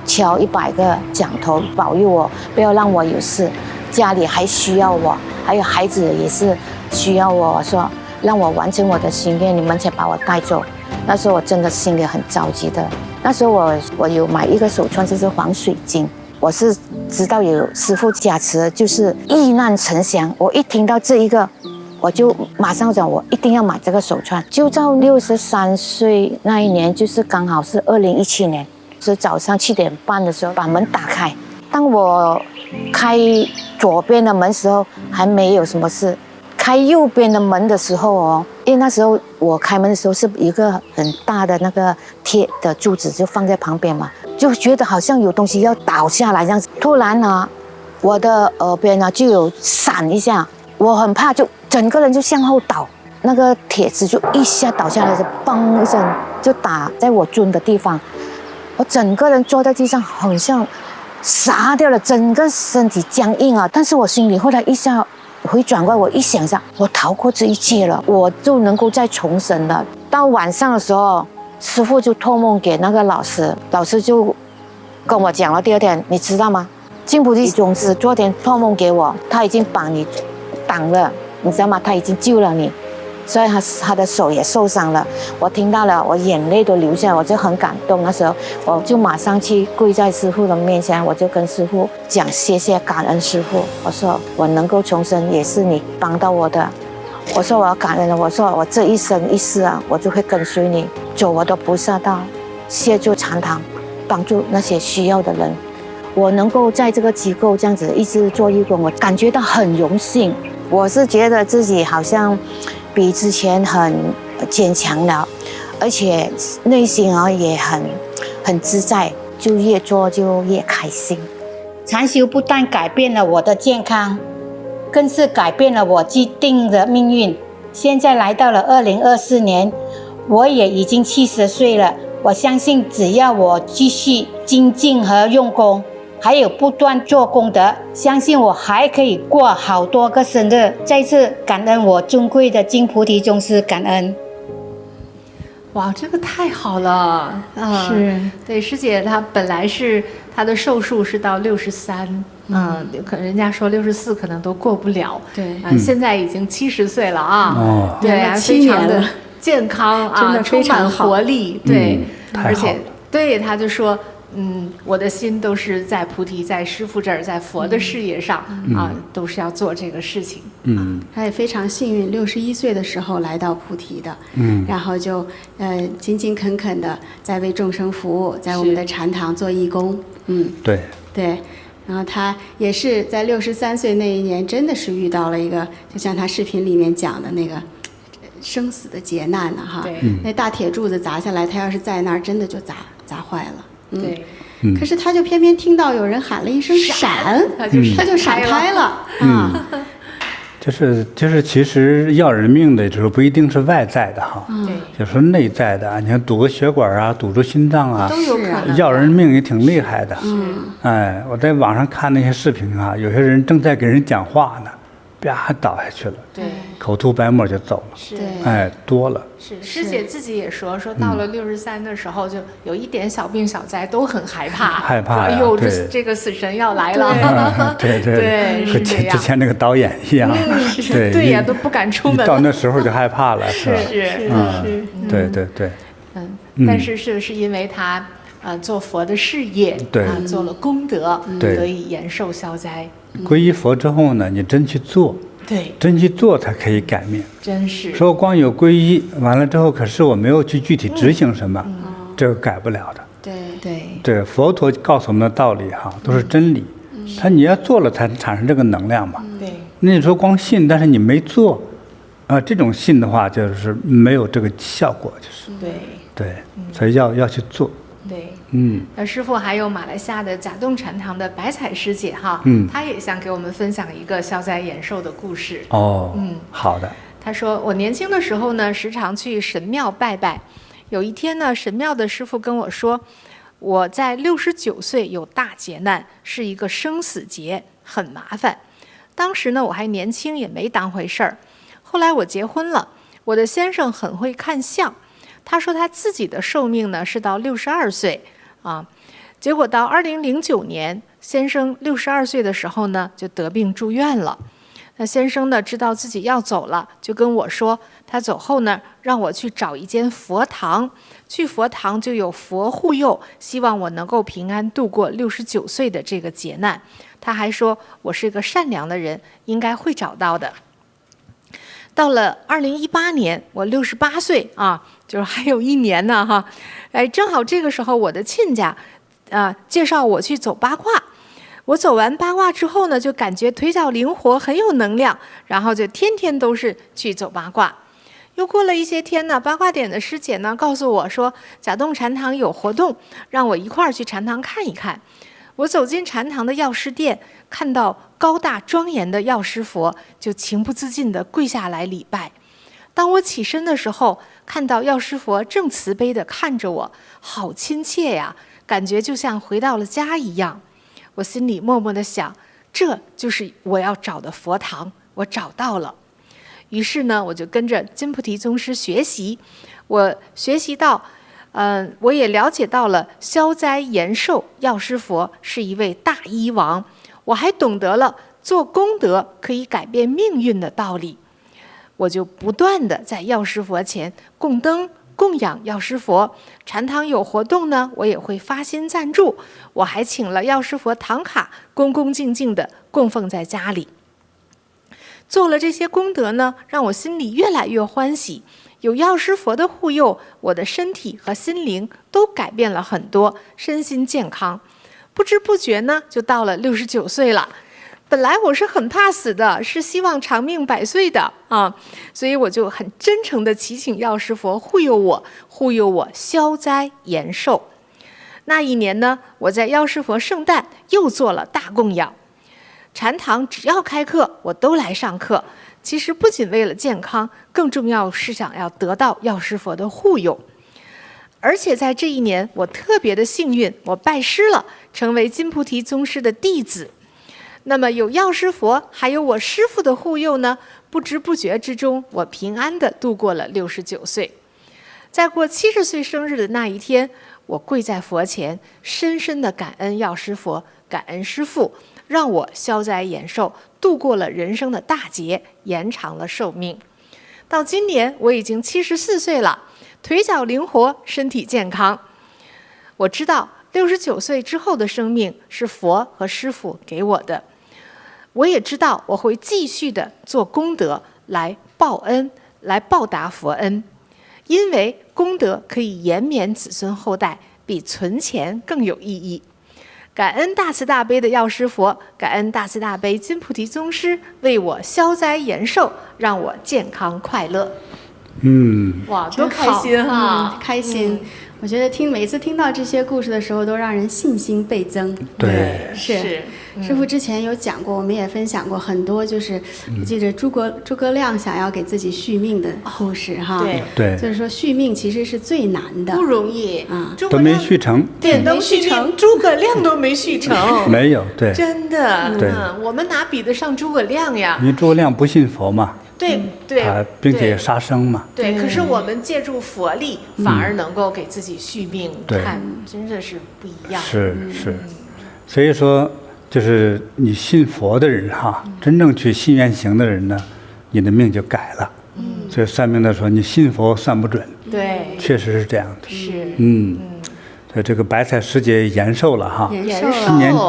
敲100个响头，保佑我不要让我有事。家里还需要我，还有孩子也是需要我，说让我完成我的心愿，你们才把我带走。那时候我真的心里很着急的。那时候我有买一个手串，就是黄水晶。我是知道有师父加持，就是遇难成祥。我一听到这一个，我就马上讲，我一定要买这个手串。就到63岁那一年，就是刚好是2017年，是早上7点半的时候把门打开。当我开左边的门的时候，还没有什么事。开右边的门的时候因为那时候我开门的时候是一个很大的那个铁的柱子就放在旁边嘛，就觉得好像有东西要倒下来这样子。突然我的耳边就有闪一下，我很怕，就整个人就向后倒，那个铁子就一下倒下来，就嘣一声就打在我蹲的地方，我整个人坐在地上，好像傻掉了，整个身体僵硬但是我心里后来一下回转过来，我一想一下，我逃过这一切了，我就能够再重生了。到晚上的时候，师父就托梦给那个老师，老师就跟我讲了，第二天你知道吗？金菩提宗师昨天托梦给我，他已经帮你挡了，你知道吗？他已经救了你，所以他的手也受伤了。我听到了，我眼泪都流下来，我就很感动。那时候我就马上去跪在师父的面前，我就跟师父讲谢谢感恩师父，我说我能够重生也是你帮到我的，我说我要感恩了，我说我这一生一世我就会跟随你走我的菩萨道，协助禅堂，帮助那些需要的人。我能够在这个机构这样子一直做义工，我感觉到很荣幸。我是觉得自己好像比之前很坚强了，而且内心也很自在，就越做就越开心。禅修不但改变了我的健康，更是改变了我既定的命运。现在来到了2024年，我也已经70岁了。我相信只要我继续精进和用功，还有不断做功德，相信我还可以过好多个生日。再次感恩我尊贵的金菩提宗师，感恩。哇，这个太好了啊！是，对，师姐她本来是她的寿数是到63，可能人家说64可能都过不了，对，现在已经70岁了啊，哦，对啊，非常的健康啊，真的非常充满活力，对，而且对他就说。我的心都是在菩提，在师父这儿，在佛的事业上啊，都是要做这个事情。他也非常幸运，61岁的时候来到菩提的，然后就勤勤恳恳的在为众生服务，在我们的禅堂做义工。对，然后他也是在63岁那一年，真的是遇到了一个，就像他视频里面讲的那个生死的劫难呢，哈，那大铁柱子砸下来，他要是在那儿，真的就砸坏了。对，可是他就偏偏听到有人喊了一声闪，他就闪开了啊。就是其实要人命的时候不一定是外在的哈，有时候内在的，你看堵个血管啊，堵住心脏啊，都有可能要人命也挺厉害的。哎，我在网上看那些视频啊，有些人正在给人讲话呢，啪倒下去了，对，口吐白沫就走了，是，哎，多了。是师姐自己也说到了63的时候，就有一点小病小灾都很害怕，害怕呀，哎呦，这个死神要来了，对，是这样，之前那个导演一样，对呀，都不敢出门，到那时候就害怕了，是，对，但是是因为他做佛的事业，做了功德，得以延寿消灾。皈依佛之后呢，你真去做。对，真去做才可以改命。真是说光有皈依完了之后，可是我没有去具体执行什么，这个改不了的。对，佛陀告诉我们的道理哈，都是真理。你要做了才产生这个能量嘛。对，那你说光信，但是你没做，这种信的话就是没有这个效果，就是对，所以要去做。对，那师父还有马来西亚的甲洞禅堂的白彩师姐哈，她也想给我们分享一个消灾延寿的故事。好的。她说，我年轻的时候呢，时常去神庙拜拜。有一天呢，神庙的师父跟我说，我在69岁有大劫难，是一个生死劫，很麻烦。当时呢，我还年轻，也没当回事儿。后来我结婚了，我的先生很会看相。他说他自己的寿命呢是到62岁啊，结果到2009年，先生62岁的时候呢就得病住院了。那先生呢知道自己要走了，就跟我说，他走后呢让我去找一间佛堂，去佛堂就有佛护佑，希望我能够平安度过69岁的这个劫难。他还说我是个善良的人，应该会找到的。到了2018年，我68岁啊，就是还有1年呢哈，正好这个时候我的亲家，介绍我去走八卦。我走完八卦之后呢，就感觉腿脚灵活，很有能量，然后就天天都是去走八卦。又过了一些天呢，八卦点的师姐呢告诉我说，甲洞禅堂有活动，让我一块儿去禅堂看一看。我走进禅堂的药师殿，看到高大庄严的药师佛，就情不自禁地跪下来礼拜。当我起身的时候，看到药师佛正慈悲地看着我，好亲切呀，感觉就像回到了家一样。我心里默默地想，这就是我要找的佛堂，我找到了。于是呢，我就跟着金菩提宗师学习，我学习到我也了解到了消灾延寿药师佛是一位大医王，我还懂得了做功德可以改变命运的道理。我就不断的在药师佛前供灯供养药师佛，禅堂有活动呢，我也会发心赞助，我还请了药师佛堂卡，恭恭敬敬的供奉在家里。做了这些功德呢，让我心里越来越欢喜。有药师佛的护佑，我的身体和心灵都改变了很多，身心健康。不知不觉呢，就到了69岁了。本来我是很怕死的，是希望长命100岁的啊，所以我就很真诚地祈请药师佛护佑我消灾延寿。那一年呢，我在药师佛圣诞又做了大供养。禅堂只要开课，我都来上课。其实不仅为了健康，更重要是想要得到药师佛的护佑。而且在这一年，我特别的幸运，我拜师了，成为金菩提宗师的弟子。那么有药师佛，还有我师父的护佑呢，不知不觉之中，我平安地度过了69岁。在过70岁生日的那一天，我跪在佛前，深深地感恩药师佛，感恩师父，让我消灾延寿，度过了人生的大劫，延长了寿命。到今年，我已经74岁了，腿脚灵活，身体健康。我知道69岁之后的生命是佛和师父给我的，我也知道我会继续的做功德来报恩，来报答佛恩，因为功德可以延绵子孙后代，比存钱更有意义。感恩大慈大悲的药师佛，感恩大慈大悲金菩提宗师为我消灾延寿，让我健康快乐。哇，多开心哈！开心。我觉得每次听到这些故事的时候，都让人信心倍增。对，是。师父之前有讲过，我们也分享过很多，就是我记得诸葛亮想要给自己续命的故事哈。对，就是说续命其实是最难的，不容易啊，都没续成，点灯续成，诸葛亮都没续成，没有，对，真的，对，我们哪比得上诸葛亮呀？因为诸葛亮不信佛嘛。对，并且杀生嘛。对，可是我们借助佛力，反而能够给自己续命，看真的是不一样。是，所以说，就是你信佛的人哈，真正去信愿行的人呢，你的命就改了。所以算命的说，你信佛算不准。对，确实是这样的。是，所以这个白菜师姐延寿了哈，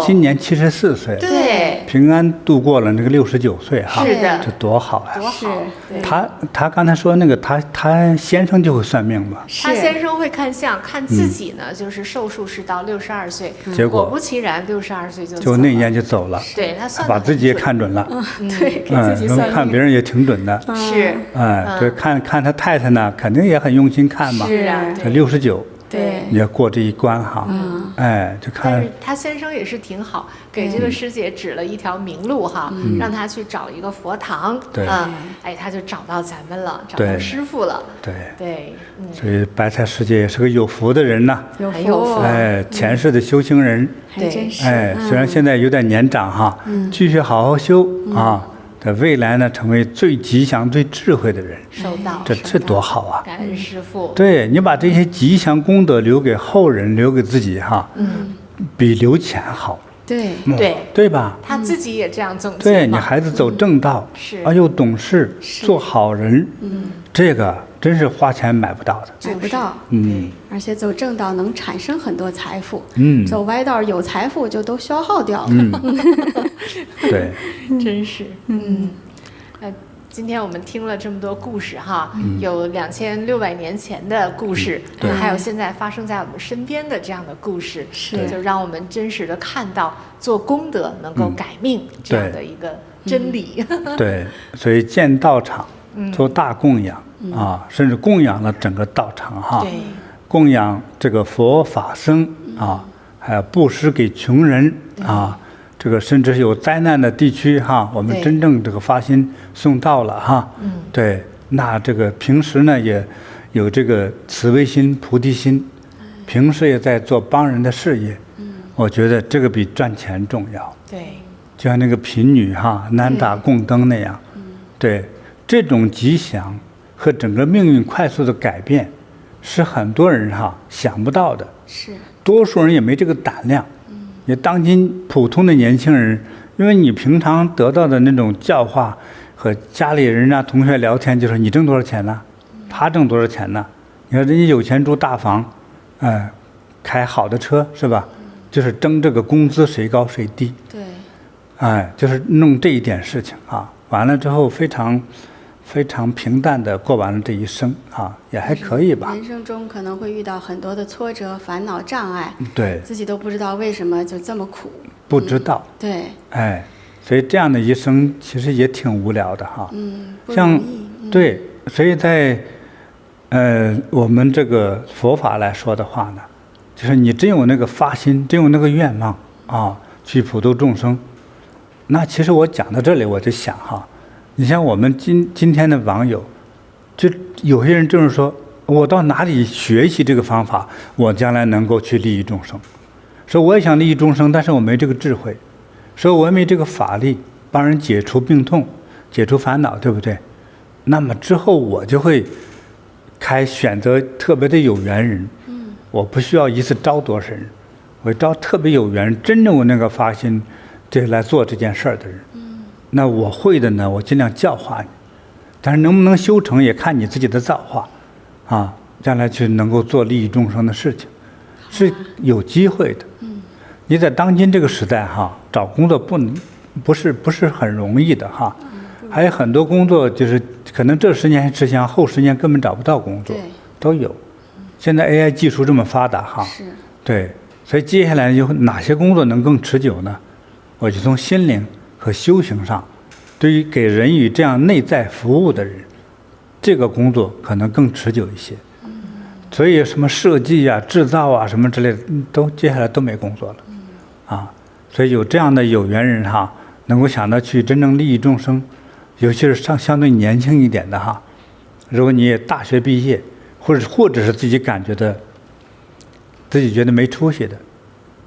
今年74岁，对，平安度过了那个69岁哈，是的，这多好呀！多好！他刚才说那个他先生就会算命嘛，他先生会看相，看自己呢，就是寿数是到62岁，结果果不其然，62岁就那一年就走了。对，他算把自己也看准了，对，给自己算命，看别人也挺准的，是，对，看他太太呢，肯定也很用心看嘛，是啊，69。对，你要过这一关哈，就看。但是他先生也是挺好，给这个师姐指了一条明路哈，让他去找一个佛堂，他就找到咱们了，找到师父了，对，所以白菜师姐也是个有福的人呐，有福，前世的修行人，还真是，虽然现在有点年长哈，继续好好修啊。在未来呢，成为最吉祥、最智慧的人，收到，这多好啊！感恩师父。对，你把这些吉祥功德留给后人，留给自己哈，比留钱好。对吧？他自己也这样总结。对，你孩子走正道，又懂事，做好人，这个真是花钱买不到的，买不到。而且走正道能产生很多财富，走歪道有财富就都消耗掉了。对，真是，今天我们听了这么多故事哈，有2600年前的故事，还有现在发生在我们身边的这样的故事，就让我们真实的看到做功德能够改命这样的一个真理。对，所以建道场，做大供养啊，甚至供养了整个道场哈，供养这个佛法僧啊，还有布施给穷人啊。这个甚至有灾难的地区哈，我们真正这个发心送到了哈，对，那这个平时呢也有这个慈悲心、菩提心，平时也在做帮人的事业，我觉得这个比赚钱重要。对，就像那个贫女哈，男打供灯那样，对，这种吉祥和整个命运快速的改变，是很多人哈想不到的，是，多数人也没这个胆量。也当今普通的年轻人，因为你平常得到的那种教化和家里人啊、同学聊天，就是你挣多少钱呢？他挣多少钱呢？你看人家有钱住大房，开好的车是吧？就是争这个工资谁高谁低。对。就是弄这一点事情啊，完了之后非常平淡的过完了这一生啊，也还可以吧。人生中可能会遇到很多的挫折、烦恼、障碍，对，自己都不知道为什么就这么苦。不知道。对。所以这样的一生其实也挺无聊的哈。不容易。对，所以在我们这个佛法来说的话呢，就是你真有那个发心，真有那个愿望啊，去普度众生。那其实我讲到这里，我就想哈，你像我们今天的网友，就有些人就是说，我到哪里学习这个方法，我将来能够去利益众生。说我也想利益众生，但是我没这个智慧，说我也没这个法力，帮人解除病痛，解除烦恼，对不对？那么之后我就会选择特别的有缘人，我不需要一次招多少人，我招特别有缘人，真正有那个发心，这来做这件事儿的人。那我会的呢，我尽量教化你，但是能不能修成也看你自己的造化，啊，将来去能够做利益众生的事情，是有机会的。你在当今这个时代哈，找工作不是很容易的哈，还有很多工作就是可能这10年吃香，后10年根本找不到工作，都有。现在 AI 技术这么发达哈，对，所以接下来有哪些工作能更持久呢？我就从心灵和修行上，对于给人与这样内在服务的人，这个工作可能更持久一些。所以什么设计啊、制造啊什么之类的，都接下来都没工作了，啊，所以有这样的有缘人哈，能够想到去真正利益众生，尤其是相对年轻一点的哈，如果你也大学毕业，或者是自己觉得没出息的，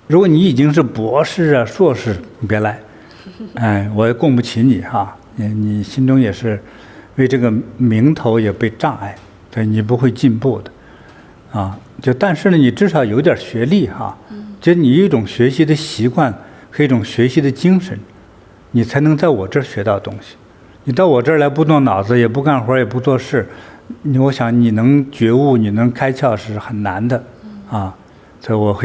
如果你已经是博士啊、硕士，你别来，哎，我也供不起你哈，你心中也是为这个名头也被障碍，对你不会进步的。啊，但是呢，你至少有点学历哈，就你有一种学习的习惯和一种学习的精神，你才能在我这儿学到东西。你到我这儿来不动脑子，也不干活，也不做事，我想你能觉悟，你能开窍是很难的啊。所以我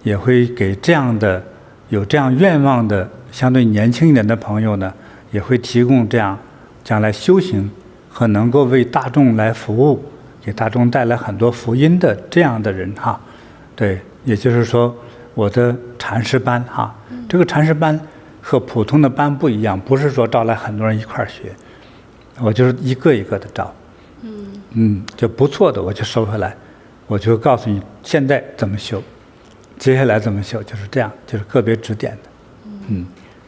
也会给这样的有这样愿望的相对年轻一点的朋友呢，也会提供这样将来修行和能够为大众来服务，给大众带来很多福音的这样的人哈。对，也就是说我的禅师班哈，这个禅师班和普通的班不一样，不是说招来很多人一块儿学，我就是一个一个的招，就不错的我就收回来，我就告诉你现在怎么修，接下来怎么修，就是这样，就是个别指点的。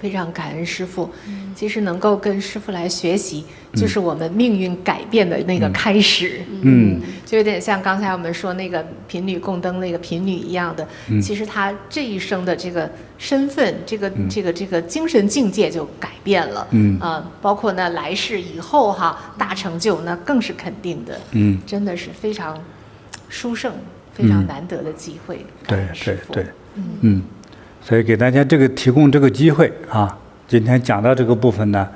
非常感恩师父，其实能够跟师父来学习，就是我们命运改变的那个开始。就有点像刚才我们说那个贫女供灯那个贫女一样的，其实她这一生的这个身份，这个精神境界就改变了。包括呢来世以后哈大成就，那更是肯定的。真的是非常殊胜、非常难得的机会。对。所以给大家提供这个机会啊，今天讲到这个部分呢，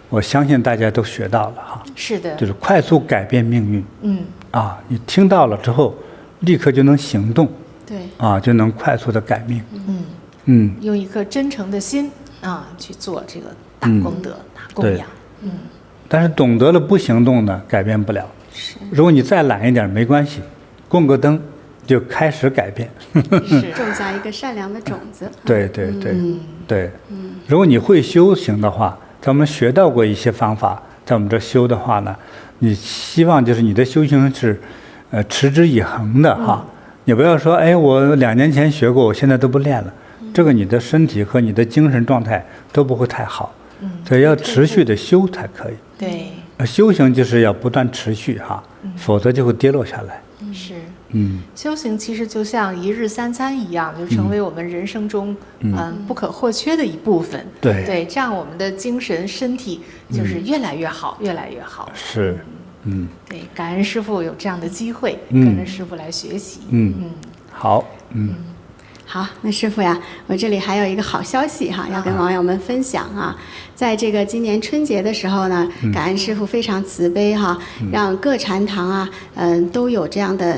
我相信大家都学到了哈。是的，就是快速改变命运。你听到了之后，立刻就能行动。对。就能快速的改命。用一颗真诚的心去做这个大功德、大供养。但是懂得了不行动呢，改变不了。是。如果你再懒一点没关系，供个灯。就开始改变，是种下一个善良的种子。对。如果你会修行的话，在我们学到过一些方法，在我们这修的话呢，你希望就是你的修行是，持之以恒的哈。你不要说，哎，我2年前学过，我现在都不练了，这个你的身体和你的精神状态都不会太好。所以要持续的修才可以。对。修行就是要不断持续哈，否则就会跌落下来。是。修行其实就像1日3餐一样，就成为我们人生中不可或缺的一部分。对，这样我们的精神身体就是越来越好，越来越好。是，对，感恩师父有这样的机会，跟着师父来学习。好，好，那师父呀，我这里还有一个好消息哈，要跟网友们分享啊。在这个今年春节的时候呢，感恩师父非常慈悲哈，让各禅堂啊，都有这样的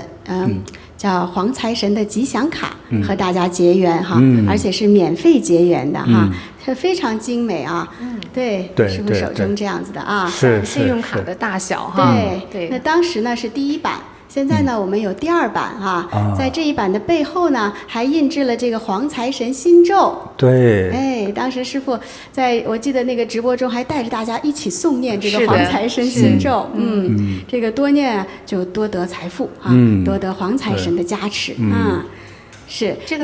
叫黄财神的吉祥卡和大家结缘哈，而且是免费结缘的哈，是非常精美啊。对，师父手中这样子的啊，是信用卡的大小哈。对，那当时呢是第1版。现在呢，我们有第2版在这一版的背后呢，还印制了这个黄财神心咒。对，哎，当时师父我记得那个直播中还带着大家一起诵念这个黄财神心咒。这个多念就多得财富多得黄财神的加持是这个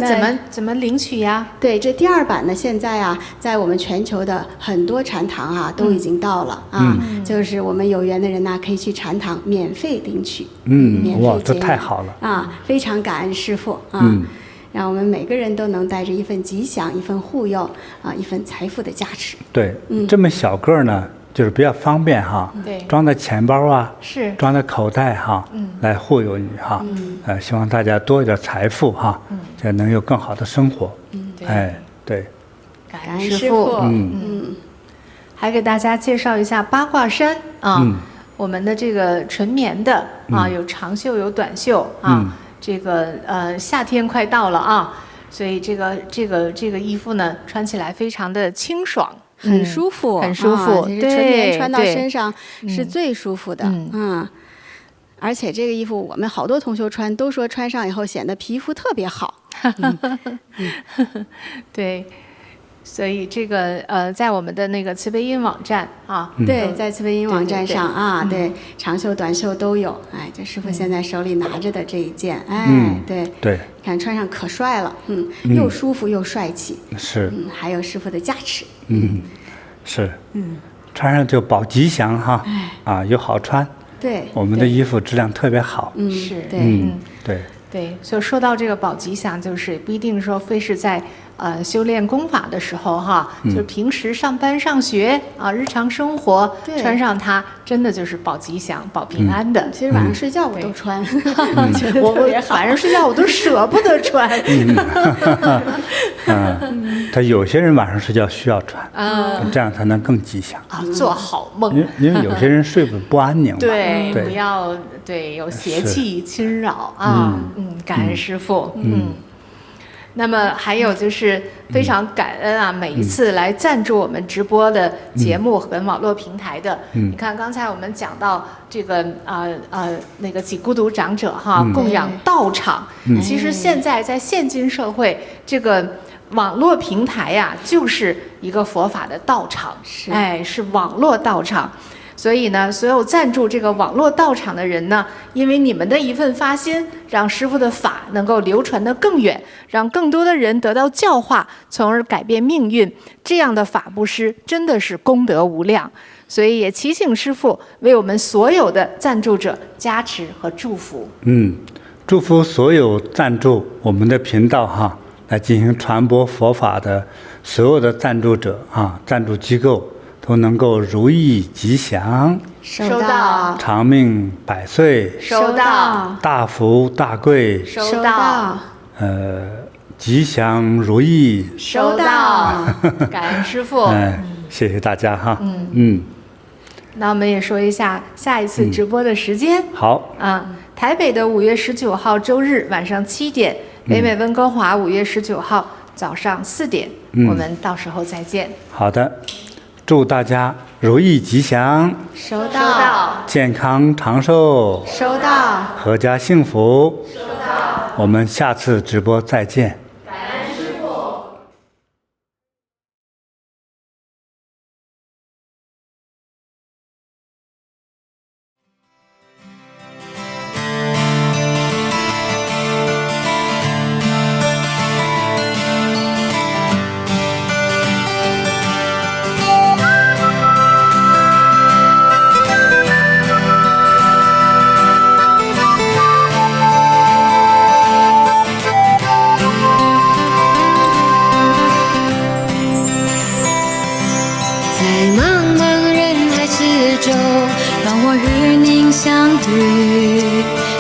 怎么领取呀？对，这第2版呢，现在在我们全球的很多禅堂都已经到了就是我们有缘的人呢，可以去禅堂免费领取。免费哇，这太好了非常感恩师父让我们每个人都能带着一份吉祥、一份护佑一份财富的加持。对，这么小个呢，就是比较方便装在钱包是装在口袋来护佑你希望大家多一点财富才能有更好的生活。对，感恩师父。还给大家介绍一下八卦衫我们的这个纯棉的有长袖有短袖这个夏天快到了所以这个衣服呢穿起来非常的清爽。很舒服，很舒服。其实纯棉穿到身上是最舒服的。而且这个衣服我们好多同学穿都说穿上以后显得皮肤特别好。对，所以这个在我们的那个慈悲音网站对，在慈悲音网站上对，长袖短袖都有。这师父现在手里拿着的这一件，对，看穿上可帅了，又舒服又帅气，是，还有师父的加持，是，穿上就保吉祥又好穿，对，我们的衣服质量特别好，是，对，对，所以说到这个保吉祥，就是不一定说非是在修炼功法的时候就是平时上班上学日常生活穿上它，真的就是保吉祥、保平安的。其实晚上睡觉我都穿，我晚上睡觉我都舍不得穿。他有些人晚上睡觉需要穿，这样才能更吉祥做好梦。因为有些人睡不安宁嘛，对，不要有邪气侵扰感恩师父。那么还有就是非常感恩每一次来赞助我们直播的节目和网络平台的。你看刚才我们讲到这个那个几孤独长者供养道场，其实现在在现今社会，这个网络平台就是一个佛法的道场，是网络道场。所以呢，所有赞助这个网络道场的人呢，因为你们的一份发心，让师父的法能够流传得更远，让更多的人得到教化，从而改变命运，这样的法布施真的是功德无量。所以也祈请师父为我们所有的赞助者加持和祝福。祝福所有赞助我们的频道来进行传播佛法的所有的赞助者赞助机构都能够如意吉祥，收到；长命百岁，收到；大福大贵，收到；吉祥如意，收到。感恩师父，谢谢大家那我们也说一下下一次直播的时间。好台北的5月19号周日晚上7点，北美温哥华5月19号早上4点，我们到时候再见。好的。祝大家如意吉祥，收到；健康长寿，收到；阖家幸福，收到。我们下次直播再见。感恩师父。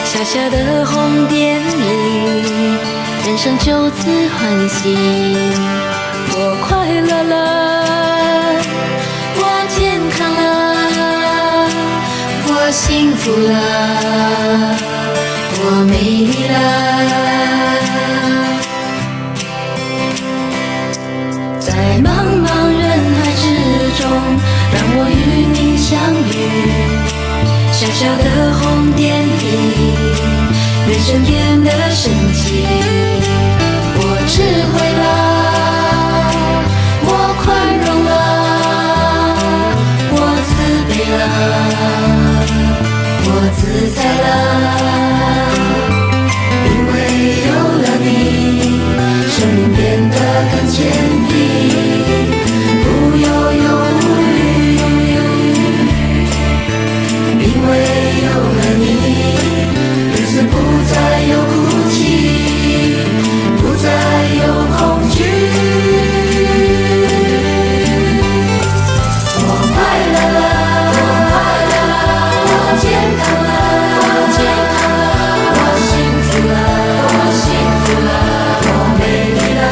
小小的红点里，人生就此欢喜。我快乐了，我健康了，我幸福了，我美丽了。在茫茫人海之中，让我与你相遇。小小的红点里，人生变得神奇。我智慧了，我宽容了，我慈悲了，我自在了。因为有了你，生命变得更坚定，不忧忧无虑。因为有了你，日子不再有哭泣，不再有恐惧。我快乐了，我健康了，我幸福了，我美丽了。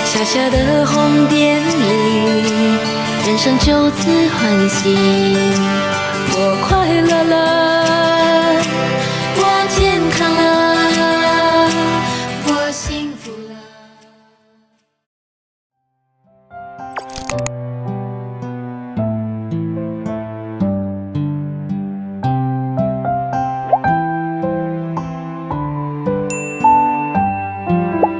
小小的红点里，人生就此欢喜，我快乐了。